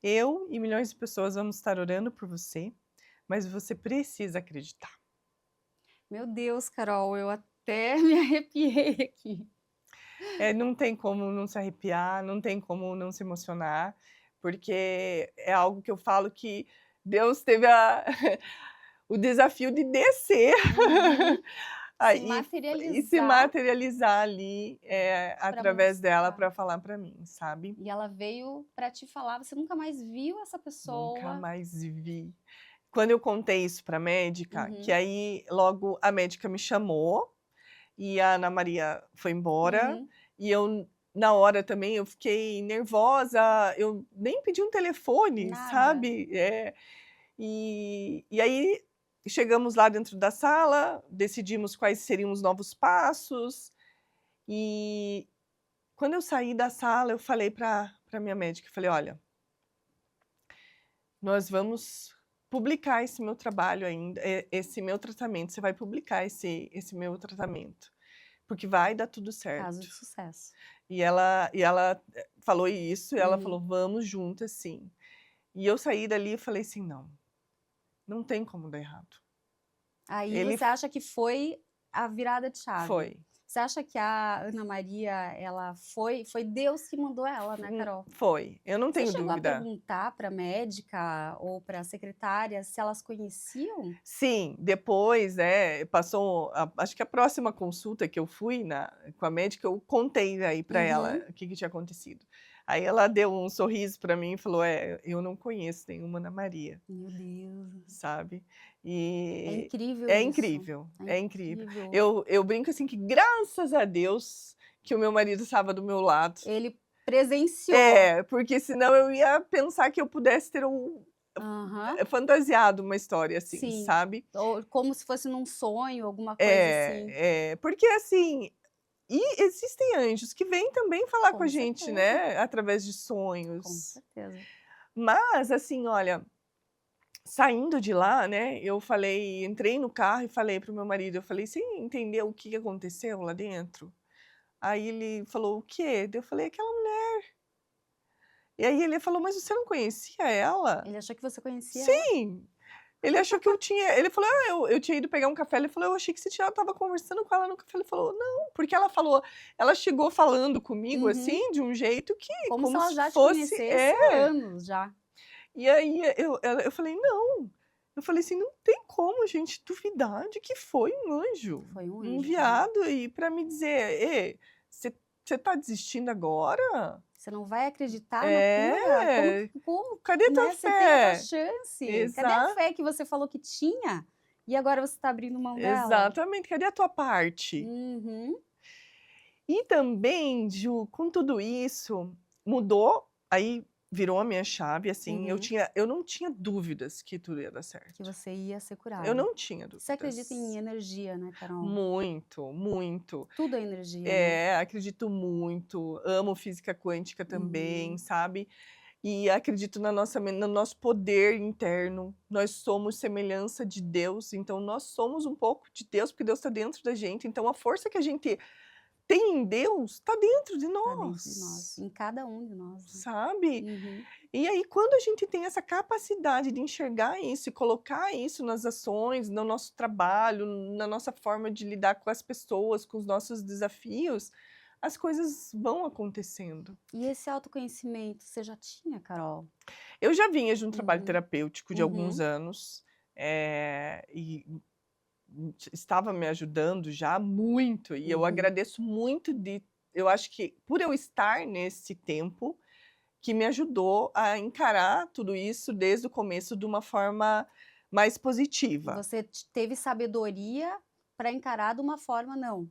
Eu e milhões de pessoas vamos estar orando por você, mas você precisa acreditar". Meu Deus, Carol, eu até me arrepiei aqui. Não tem como não se arrepiar, não tem como não se emocionar, porque é algo que eu falo que Deus teve o desafio de descer Uhum. Se aí e se materializar materializar ali, para através dela mostrar. para falar para mim, sabe. E ela veio para te falar, você nunca mais viu essa Nunca pessoa. mais vi. Quando eu contei isso pra médica, que Uhum, aí logo a médica me chamou, e a Ana Maria foi embora, uhum. e eu na hora também eu fiquei nervosa, eu nem pedi um telefone, Nada. sabe. E aí chegamos lá dentro da sala, decidimos quais seriam os novos passos, e quando eu saí da sala eu falei pra minha médica, eu falei: "Olha, nós vamos publicar esse meu trabalho ainda, esse meu tratamento, você vai publicar esse meu tratamento, porque vai dar tudo Caso certo". de sucesso. E ela falou isso, e ela Uhum. falou: "Vamos juntas sim". E eu saí dali e falei assim: "Não, não tem como dar errado". Aí Ele você f acha que foi a virada de chave. foi. Você acha que a Ana Maria, ela foi Deus que mandou ela, né, Carol? Foi, eu não Você tenho chegou a dúvida. perguntar para a médica ou para a secretária se elas conheciam? Sim, depois, passou acho que a próxima consulta que eu fui com a médica, eu contei aí para ela Uhum. o que que tinha acontecido. Aí ela deu um sorriso para mim e falou: "É, eu não conheço nenhuma Ana Maria", Meu Deus. sabe. É E incrível é isso. incrível, É é incrível. incrível. Eu brinco assim que graças a Deus que o meu marido estava do meu lado. Ele presenciou. É, porque senão eu ia pensar que eu pudesse ter Aham. fantasiado uma história assim, Sim. sabe. Ou como se fosse num sonho, alguma coisa assim. Porque assim, e existem anjos que vêm também falar com a Com gente, certeza, né, através de com sonhos. certeza. Mas assim, olha, saindo de lá, né, eu falei entrei no carro e falei para o meu marido, eu falei: "Você entendeu o que que aconteceu lá dentro?". Aí ele falou: "O quê?". Daí eu falei: "Aquela mulher". E aí ele falou: "Mas você não conhecia ela?". Ele achou que você conhecia ela. Sim. Ele achou que eu tinha ele falou: "Ah, eu tinha ido pegar um café", ele falou: "Eu achei que você já estava conversando com ela no café", ele falou: "Não", porque ela chegou falando comigo, Uhum. assim, de um jeito que Como se como ela se já te fosse conhecesse há anos já. e aí eu falei: "Não", eu falei assim: "Não tem como a gente duvidar de que foi um anjo Foi um anjo, Carol. enviado e para me dizer: "Ê, você tá desistindo agora? Você não vai acreditar na cura? É, Como, cadê tua né, você tem a tua fé?". chance. Cadê a Exa fé que você falou que tinha, e agora você está abrindo mão dela? exatamente, cadê a tua parte? Uhum, E também, Ju, com tudo isso, mudou, aí virou a minha chave, assim, uhum. eu não tinha dúvidas que tudo ia dar Que certo. você ia ser Eu curada. não tinha Você acredita em dúvidas. energia, né, Carol? Muito, muito. Tudo é energia, né? Acredito muito, amo física quântica também, Uhum. sabe. E acredito no nosso poder interno, nós somos semelhança de Deus, então nós somos um pouco de Deus, porque Deus está dentro da gente, então a força que a gente tem em Deus, está dentro de Tá dentro de nós, nós, em cada um de nós, né? sabe. Uhum. E aí quando a gente tem essa capacidade de enxergar isso e colocar isso nas ações, no nosso trabalho, na nossa forma de lidar com as pessoas, com os nossos desafios, as coisas vão acontecendo. E esse autoconhecimento você já tinha, Carol? Eu já vinha de um trabalho Uhum, terapêutico de alguns uhum, anos, e estava me ajudando já muito, e eu uhum. agradeço muito eu acho que por eu estar nesse tempo, que me ajudou a encarar tudo isso desde o começo de uma forma mais positiva. Você teve sabedoria para encarar de uma forma, não,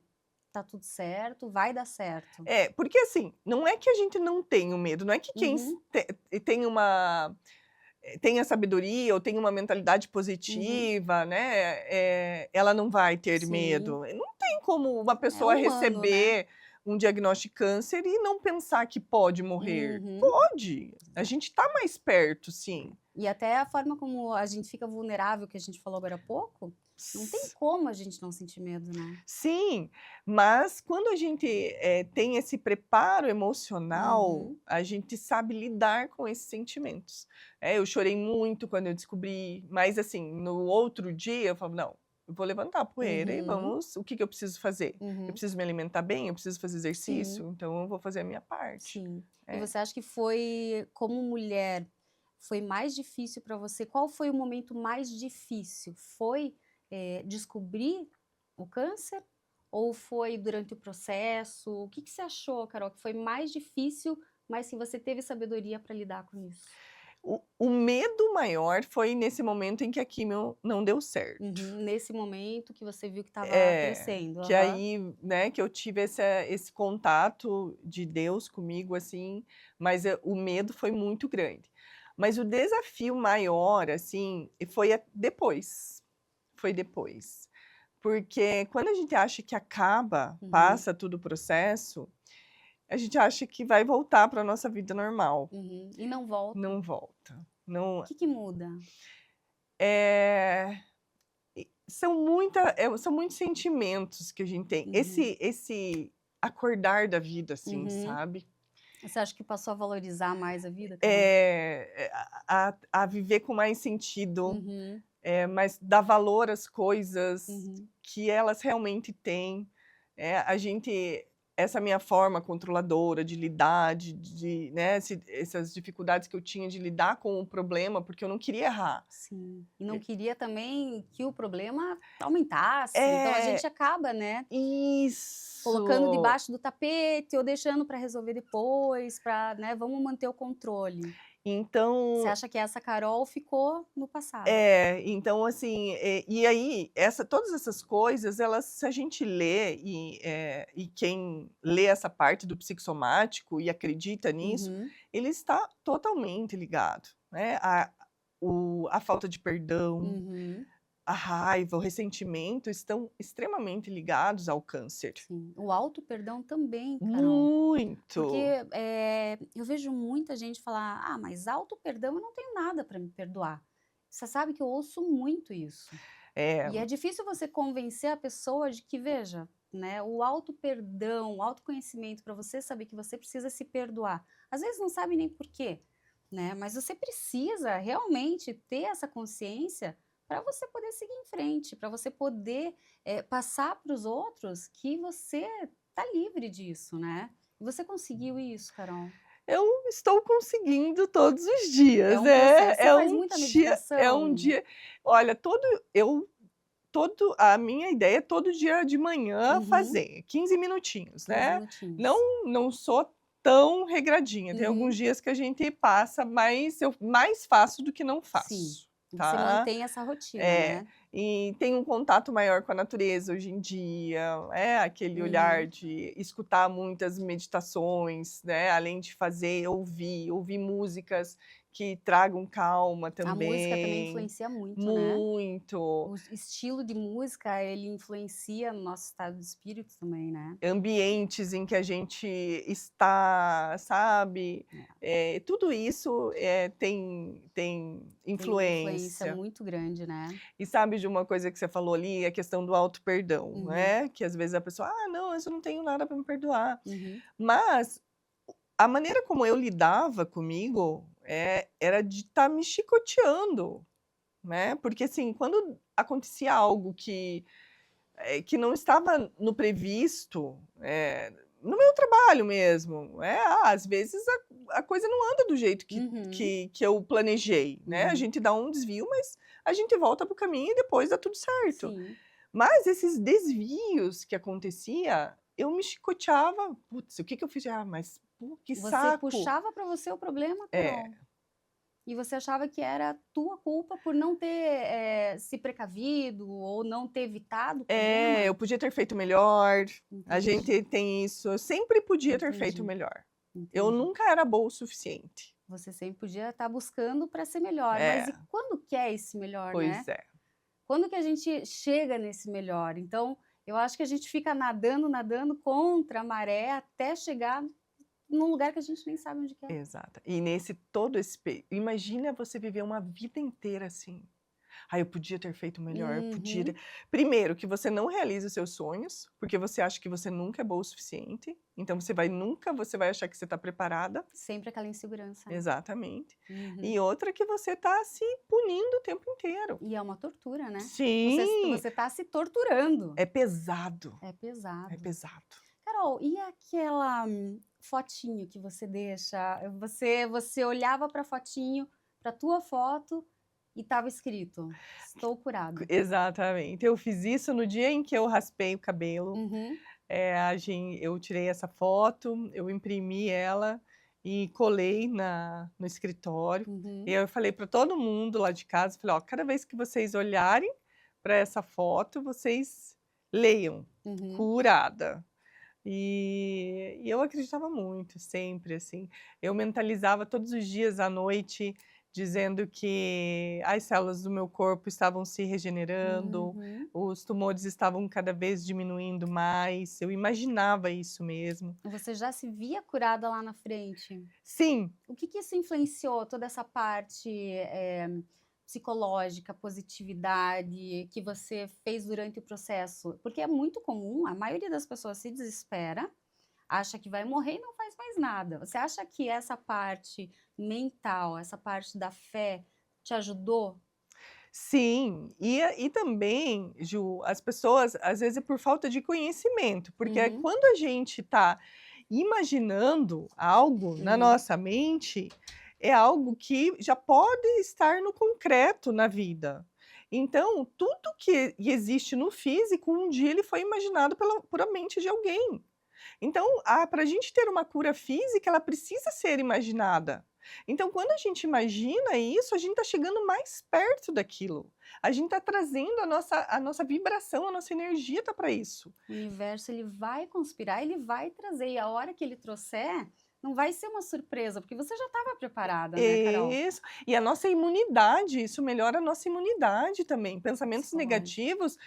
tá tudo certo, vai dar certo. É, porque assim, não é que a gente não tenha o medo, não é que quem Uhum, tem tenha sabedoria ou tenha uma mentalidade uhum. positiva, né, ela não vai ter Sim, medo. Não tem como uma é pessoa humano, né? receber um diagnóstico de câncer e não pensar que pode morrer. Uhum. Pode, a gente tá mais perto, sim. E até a forma como a gente fica vulnerável, que a gente falou agora há pouco, não tem como a gente não sentir medo, né? Sim, mas quando a gente tem esse preparo emocional, Uhum. a gente sabe lidar com esses sentimentos. Eu chorei muito quando eu descobri, mas assim, no outro dia eu falo, não, eu vou levantar a poeira e Uhum. vamos, o que que eu preciso fazer? Eu Uhum. preciso me alimentar bem, eu preciso fazer Sim, exercício, então eu vou fazer a minha parte. sim. E É. você acha que foi, como mulher, foi mais difícil para você? Qual foi o momento mais difícil? Foi descobrir o câncer? Ou foi durante o processo? O que que você achou, Carol, que foi mais difícil, mas que você teve sabedoria para lidar com isso? O medo maior foi nesse momento em que a quimio não deu certo. Uhum, nesse momento que você viu que estava É, crescendo. que Aham. aí, né, que eu tive esse contato de Deus comigo, assim, mas o medo foi muito grande. Mas o desafio maior, assim, foi depois. Porque quando a gente acha que acaba, Uhum, passa todo o processo, a gente acha que vai voltar para a nossa vida normal. uhum. E não volta. O Não volta. Não, que que muda? é, são muitos sentimentos que a gente tem. Uhum, Esse acordar da vida, assim, uhum. sabe? Você acha que passou a valorizar mais a vida, Carol? A viver com mais sentido, Uhum, mas dar valor às coisas uhum. que elas realmente têm. A gente, essa minha forma controladora de lidar, né, essas dificuldades que eu tinha de lidar com o problema, porque eu não queria errar. Sim. E não queria também que o problema aumentasse, então a gente É, acaba, né, colocando isso. debaixo do tapete ou deixando para resolver depois, para, né, vamos manter o controle. Você Então, acha que essa Carol ficou no passado? então assim, e aí todas essas coisas, elas, se a gente lê e quem lê essa parte do psicossomático e acredita nisso, Uhum, ele está totalmente ligado, né, a falta de perdão, uhum. a raiva, o ressentimento estão extremamente ligados ao câncer. Sim, o auto-perdão também, Carol. Porque, Muito. eu vejo muita gente falar: "Ah, mas auto-perdão, eu não tenho nada para me perdoar". Você sabe que eu ouço muito isso. É, E é difícil você convencer a pessoa de que, veja, né, o auto-perdão, o autoconhecimento para você saber que você precisa se perdoar. Às vezes não sabe nem por quê, né, mas você precisa realmente ter essa consciência para você poder seguir em frente, para você poder, passar para os outros que você tá livre disso, né. E você conseguiu isso, Carol? eu estou conseguindo todos os É dias, um processo. Você é faz um muita dia é um meditação? dia olha, a minha ideia é todo dia de manhã Uhum, fazer 15 minutinhos, 15 né. minutinhos. Não sou tão regradinha, tem alguns Uhum. dias que a gente passa, mas eu mais faço do que não Sim, faço, você tá. mantém essa rotina, É, né? e tem um contato maior com a natureza hoje em dia, é aquele olhar Uhum. de escutar muitas meditações, né, além de ouvir músicas que tragam calma A música também também, influencia muito, né? muito. O estilo de música, ele influencia no nosso estado de espírito também, né? Ambientes em que a gente está, sabe, É, tudo isso, tem tem uma influência influência. muito grande, né? E sabe de uma coisa que você falou ali, a questão do auto-perdão, Uhum, né, que às vezes a pessoa: "Ah, não, mas eu não tenho nada para me perdoar". uhum, Mas a maneira como eu lidava comigo, era de estar me chicoteando, né, porque, assim, quando acontecia algo que não estava no previsto, no meu trabalho mesmo, às vezes a coisa não anda do jeito que uhum, que que eu planejei, né, a uhum. gente dá um desvio, mas a gente volta para o caminho e depois dá tudo certo. Sim. Mas esses desvios que acontecia, eu me chicoteava: "Putz, o que que eu fiz? Ah, mas pô, que Você saco". puxava para você o problema, É, Carol. E você achava que era tua culpa por não ter, se precavido ou não ter evitado o problema? eu podia ter feito melhor, a Entendi, gente tem isso, eu sempre podia ter feito entendi, melhor. Eu entendi. nunca era boa o suficiente. Você sempre podia estar buscando para ser melhor, mas É, e quando que é esse melhor, pois né? é. Quando que a gente chega nesse melhor? Então, Eu acho que a gente fica nadando, nadando contra a maré até chegar num lugar que a gente nem sabe onde que é. Exato. E nesse todo esse imagina você viver uma vida inteira assim. "Ah, eu podia ter feito melhor, eu podia ter". Uhum. Primeiro, que você não realiza os seus sonhos, porque você acha que você nunca é boa o suficiente, então você vai achar que você está preparada. Sempre aquela insegurança, né. Exatamente. Uhum. E outra que você está se punindo o tempo inteiro. E é uma tortura, né. Sim, Você tá se torturando. é pesado, É é pesado. pesado. Carol, e aquela fotinho que você deixa, você olhava pra fotinho, pra tua foto e estava escrito: "Estou curado". Exatamente. Eu fiz isso no dia em que eu raspei o cabelo. Uhum, Eu tirei essa foto, eu imprimi ela e colei no escritório. E uhum, aí eu falei para todo mundo lá de casa, falei: "Ó, cada vez que vocês olharem para essa foto, vocês leiam, uhum. curada". E eu acreditava muito, sempre, assim. Eu mentalizava todos os dias à noite, dizendo que as células do meu corpo estavam se regenerando, Uhum. os tumores estavam cada vez diminuindo mais, eu imaginava isso mesmo. Você já se via curada lá na frente. Sim, O que que isso influenciou, toda essa parte, psicológica, positividade, que você fez durante o processo? Porque é muito comum, a maioria das pessoas se desespera, acha que vai morrer e não faz mais nada. Você acha que essa parte mental, essa parte da fé te ajudou? sim. E também, Ju, as pessoas, às vezes, é por falta de conhecimento, porque Uhum, quando a gente está imaginando algo na uhum, nossa mente, é algo que já pode estar no concreto na vida. Então, tudo que existe no físico, um dia ele foi imaginado por a mente de alguém. Então, para a gente ter uma cura física, ela precisa ser imaginada. Então, quando a gente imagina isso, a gente está chegando mais perto daquilo. A gente está trazendo a nossa vibração, a nossa energia está para isso. o universo ele vai conspirar, ele vai trazer, e a hora que ele trouxer, não vai ser uma surpresa, porque você já estava preparada, né, Carol? Isso. E a nossa imunidade, isso melhora a nossa imunidade também. Pensamentos Psicológica. negativos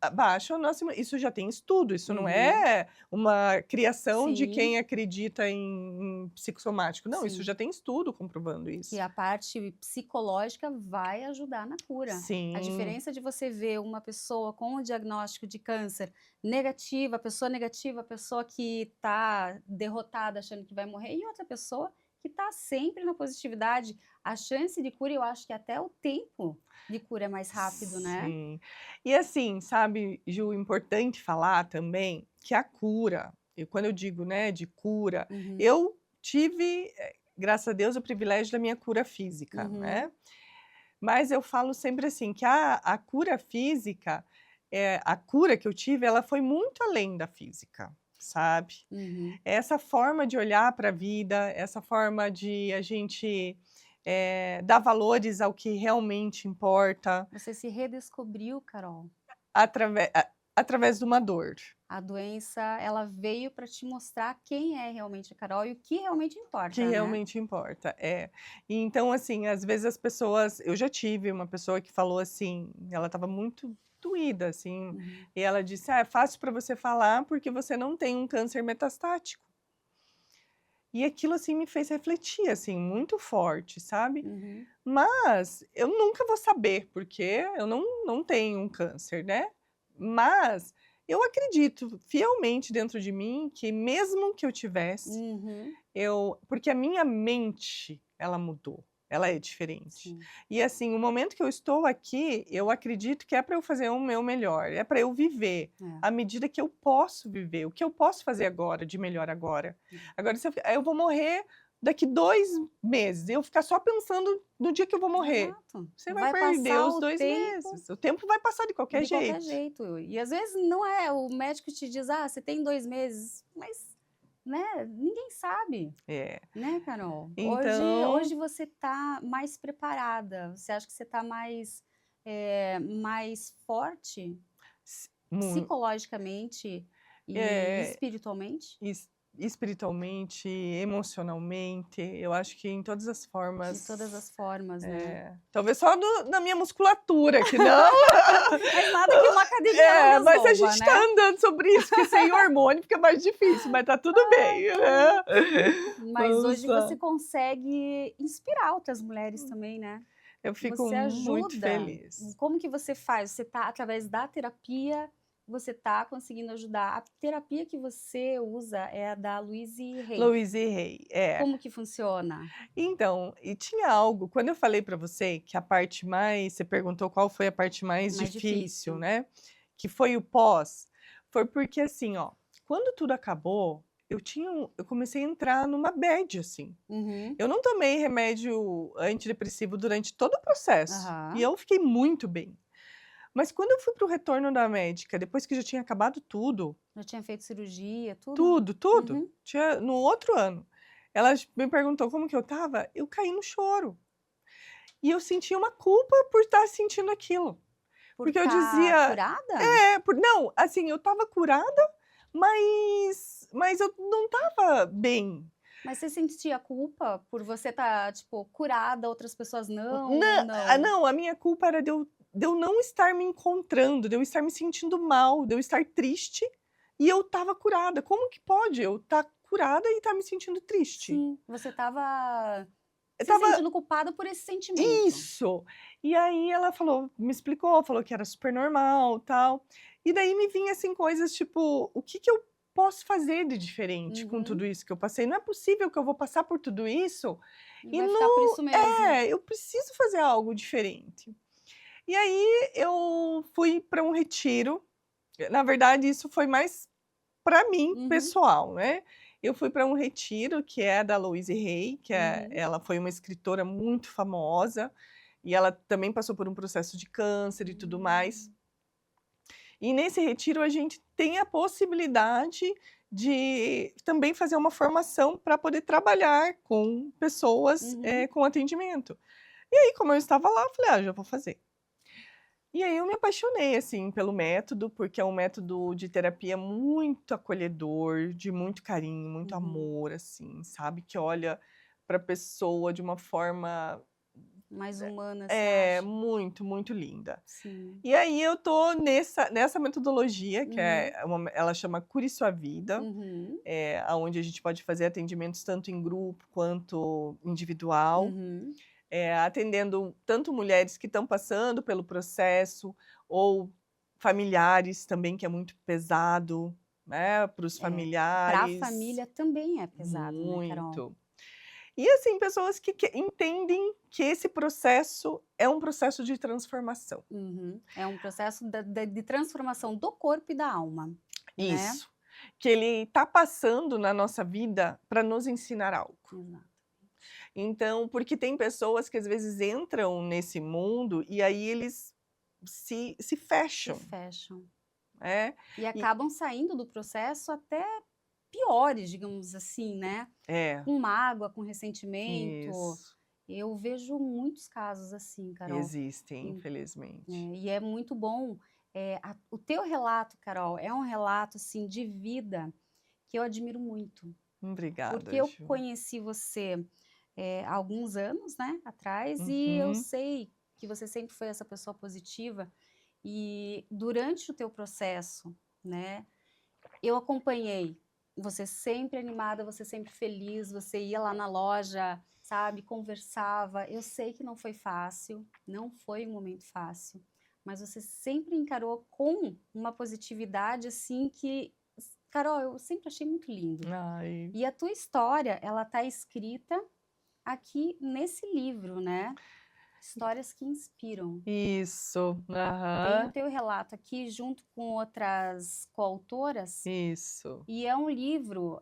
abaixam a nossa isso já tem estudo, isso não Uhum. é uma criação de Sim, quem acredita em psicossomático. Não, isso sim. já tem estudo comprovando Que isso. a parte psicológica vai ajudar na cura. A Sim. diferença de você ver uma pessoa com o diagnóstico de câncer negativa, a pessoa que está derrotada achando que vai morrer, e outra pessoa que está sempre na positividade. A chance de cura, eu acho que até o tempo de cura é mais rápido, né? Sim. E assim, sabe, Ju, importante falar também que a cura, quando eu digo, né, de cura, Uhum, eu tive, graças a Deus, o privilégio da minha cura física, uhum, né. Mas eu falo sempre assim, que a cura física, a cura que eu tive, ela foi muito além da física, sabe. uhum. Essa forma de olhar para a vida, essa forma de a gente, dar valores ao que realmente importa. Você se redescobriu, Carol. Através de uma dor, A doença, ela veio para te mostrar quem é realmente a Carol e o que realmente que importa, né? realmente importa, é. E então, assim, às vezes as pessoas eu já tive uma pessoa que falou assim, ela estava muito doída, assim, Uhum, e ela disse: "Ah, é fácil para você falar, porque você não tem um câncer metastático". E aquilo, assim, me fez refletir, assim, muito forte, sabe. uhum. Mas eu nunca vou saber, porque eu não tenho um câncer, né. Mas eu acredito fielmente dentro de mim que mesmo que eu tivesse, Uhum, porque a minha mente, ela mudou, ela é diferente. sim, E assim, o momento que eu estou aqui, eu acredito que é para eu fazer o meu melhor, é para eu viver é, à medida que eu posso viver, o que eu posso fazer agora, de melhor agora. é. Agora se eu vou morrer daqui 2 meses, eu ficar só pensando no dia que eu vou morrer, Exato. você vai Vai perder passar os o 2 tempo meses, o tempo vai passar de qualquer de qualquer jeito. jeito. E às vezes não é, o médico te diz: "Ah, você tem 2 meses", mas, né, ninguém sabe, É, né, Carol? então Hoje você tá mais preparada, você acha que você tá mais, mais forte s mu psicologicamente e é espiritualmente? espiritualmente, emocionalmente, eu acho que em todas as De todas formas. as formas, né. Talvez só na minha musculatura, que não. Mas nada que uma academia não Mas a resolva, gente tá né. andando sobre isso, porque sem hormônio fica mais difícil, mas tá tudo bem, né. Mas Vamos hoje você lá. consegue inspirar outras mulheres também, né. Eu fico Você muito ajuda. feliz. Como que você faz? Você tá através da terapia, você tá conseguindo ajudar. A terapia que você usa é a da Louise Hay. Louise Hay, é. Como que funciona? Então, e tinha algo, quando eu falei pra você que a parte mais, você perguntou qual foi a parte mais Mais difícil, difícil. né, que foi o pós, foi porque assim, ó, quando tudo acabou, eu comecei a entrar numa bad, assim. Uhum. Eu não tomei remédio antidepressivo durante todo o processo, e Aham. eu fiquei muito bem. Mas quando eu fui para o retorno da médica, depois que já tinha acabado tudo, Já tinha feito cirurgia, tudo? tudo, tudo, Uhum. tinha no outro ano, ela me perguntou como que eu estava, eu caí no choro. E eu sentia uma culpa por estar sentindo aquilo, Por porque eu estar dizia curada? não, assim, eu estava curada, mas eu não estava bem. Mas você sentia culpa por você estar, tipo, curada, outras pessoas não, ou não? Não, a minha culpa era de eu não estar me encontrando, de eu estar me sentindo mal, de eu estar triste, e eu estava curada. Como que pode eu estar curada e estar me sentindo triste? Sim, você estava Eu se estava sentindo culpada por esse sentimento. isso. E aí ela falou, me explicou, falou que era super normal, tal. E daí me vinha, assim, coisas tipo: "O que que eu posso fazer de diferente com tudo Uhum. isso que eu passei? Não é possível que eu vou passar por tudo isso E e vai ficar por não". isso mesmo. Eu preciso fazer algo diferente. E aí eu fui para um retiro, na verdade isso foi mais para mim, Uhum, pessoal, né. Eu fui para um retiro que é da Louise Hay, que uhum. ela foi uma escritora muito famosa, e ela também passou por um processo de câncer e tudo mais. Hum. E nesse retiro a gente tem a possibilidade de também fazer uma formação para poder trabalhar com pessoas, Uhum. com atendimento. E aí como eu estava lá, eu falei: "Ah, já vou fazer". E aí eu me apaixonei, assim, pelo método, porque é um método de terapia muito acolhedor, de muito carinho, muito Uhum. amor, assim, sabe, que olha para a pessoa de uma forma, Mais humana, você acha? muito, muito linda. Sim. E aí eu tô nessa metodologia, que Uhum, ela chama Cure Sua Vida, uhum, aonde a gente pode fazer atendimentos tanto em grupo quanto individual. uhum. Atendendo tanto mulheres que estão passando pelo processo, ou familiares também, que é muito pesado, né, para os É, para a familiares, família também é pesado, né, Carol? muito. E assim, pessoas que entendem que esse processo é um processo de transformação. Uhum. É um processo de transformação do corpo e da alma, né? Isso. Que ele está passando na nossa vida para nos ensinar algo. Exato. Então, porque tem pessoas que às vezes entram nesse mundo e aí eles se Se fecham, fecham. né. E E acabam saindo do processo até piores, digamos assim, né? é, Com mágoa, com ressentimento. isso. Eu vejo muitos casos assim, Carol. Existem, Em infelizmente. e é muito bom, o teu relato, Carol, é um relato, assim, de vida que eu admiro muito, porque Obrigada, eu Ju. conheci você, há alguns anos, né, atrás, e eu Uhum. sei que você sempre foi essa pessoa positiva, e durante o teu processo, né, eu acompanhei, você sempre animada, você sempre feliz, você ia lá na loja, sabe, conversava. Eu sei que não foi fácil, não foi um momento fácil, mas você sempre encarou com uma positividade, assim, que, Carol, eu sempre achei muito lindo. Ai, E a tua história, ela tá escrita aqui nesse livro, né? Histórias que inspiram. isso. Tem o Aham. teu relato aqui junto com outras coautoras. Isso. E é um livro,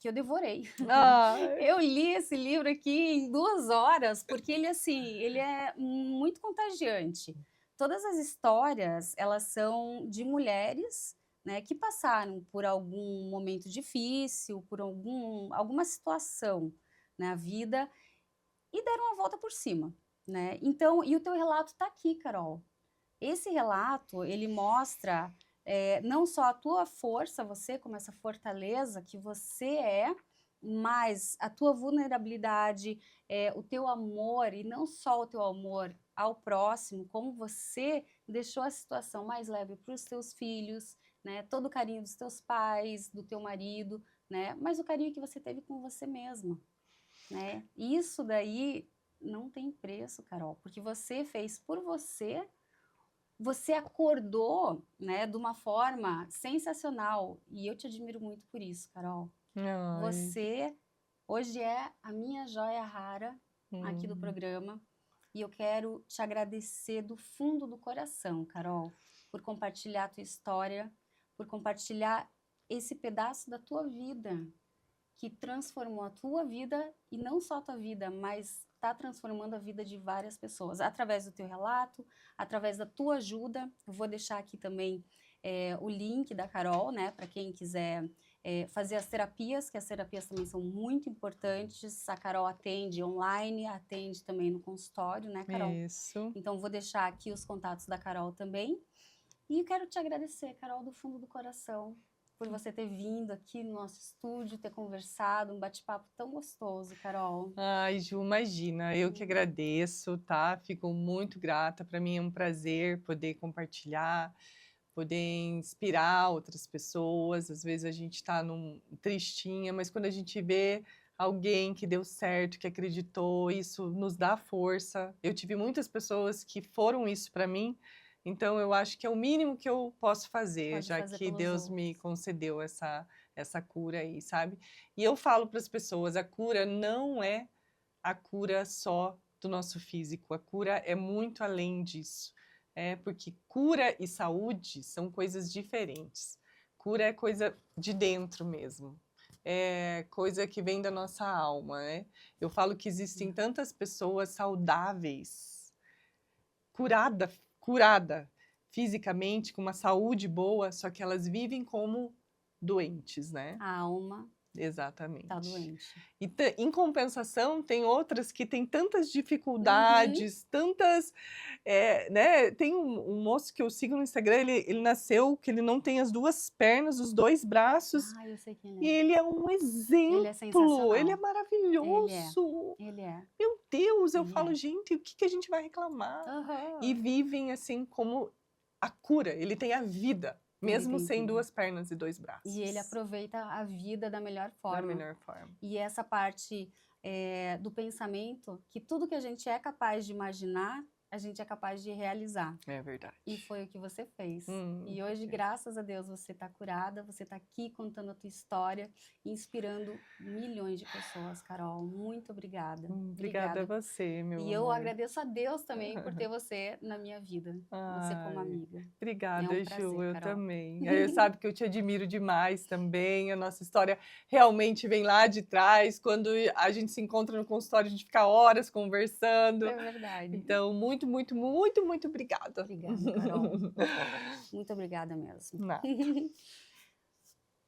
que eu devorei. Ai. Eu li esse livro aqui em 2 horas, porque ele, assim, ele é muito contagiante. Todas as histórias, elas são de mulheres, né, que passaram por algum momento difícil, por alguma situação na vida e deram a volta por cima, né. Então e o teu relato está aqui, Carol. Esse relato, ele mostra, não só a tua força, você como essa fortaleza que você é, mas a tua vulnerabilidade, o teu amor, e não só o teu amor ao próximo, como você deixou a situação mais leve para os teus filhos, né? Todo o carinho dos teus pais, do teu marido, né? Mas o carinho que você teve com você mesma, né? Isso daí não tem preço, Carol, porque você fez por você. Você acordou, né, de uma forma sensacional, e eu te admiro muito por isso, Carol. Ai, Você hoje é a minha joia rara aqui do hum, programa, e eu quero te agradecer do fundo do coração, Carol, por compartilhar a tua história, por compartilhar esse pedaço da tua vida, que transformou a tua vida, e não só a tua vida, mas está transformando a vida de várias pessoas, através do teu relato, através da tua ajuda. Eu vou deixar aqui também o link da Carol, né, para quem quiser fazer as terapias, que as terapias também são muito importantes. A Carol atende online, atende também no consultório, né, Carol? isso. Então, vou deixar aqui os contatos da Carol também. E eu quero te agradecer, Carol, do fundo do coração, por você ter vindo aqui no nosso estúdio, ter conversado, um bate-papo tão gostoso, Carol. Ai, Ju, imagina, eu que Hum. agradeço, tá? Fico muito grata. Para mim é um prazer poder compartilhar, poder inspirar outras pessoas. Às vezes a gente está tristinha, mas quando a gente vê alguém que deu certo, que acreditou, isso nos dá força. Eu tive muitas pessoas que foram isso para mim, então eu acho que é o mínimo que eu posso fazer, Pode já fazer que pelos Deus me outros. concedeu essa cura aí, sabe? E eu falo para as pessoas, a cura não é a cura só do nosso físico, a cura é muito além disso. Porque cura e saúde são coisas diferentes. Cura é coisa de dentro mesmo. É coisa que vem da nossa alma, né? Eu falo que existem tantas pessoas saudáveis, curada fisicamente, com uma saúde boa, só que elas vivem como doentes, né? A alma tá Exatamente. doente. E em compensação, tem outras que têm tantas Uhum. dificuldades, tantas, né? Tem um moço que eu sigo no Instagram, ele nasceu que ele não tem as 2 pernas, os 2 braços, Ah, eu sei quem e ele é. ele é um Ele é exemplo, ele é sensacional. Ele é. maravilhoso. Ele é. Meu Deus, eu Ele falo: é. "Gente, o que que a gente vai reclamar?". E Aham. vivem assim como a cura, ele tem a vida, Ele mesmo tem sem vida. 2 pernas e 2 E ele braços, aproveita a vida da melhor da forma. melhor forma. E essa parte do pensamento, que tudo que a gente é capaz de imaginar, a gente é capaz de realizar. É E verdade. foi o que você fez. E hoje, É. graças a Deus, você está curada, você está aqui contando a tua história, inspirando milhões de pessoas, Carol. Muito obrigada. Obrigada a Obrigada. você, meu E eu amor. agradeço a Deus também por ter você na minha vida, você como Ai, amiga. É um obrigada, Ju, prazer, eu Carol. também. Sabe que eu te admiro demais também. A nossa história realmente vem lá de trás. Quando a gente se encontra no consultório, a gente fica horas conversando. É verdade. Então, muito, muito, muito, muito obrigada. Obrigada, Carol. Muito obrigada mesmo. Nada.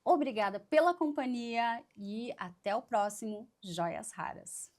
Obrigada pela companhia e até o próximo Joias Raras.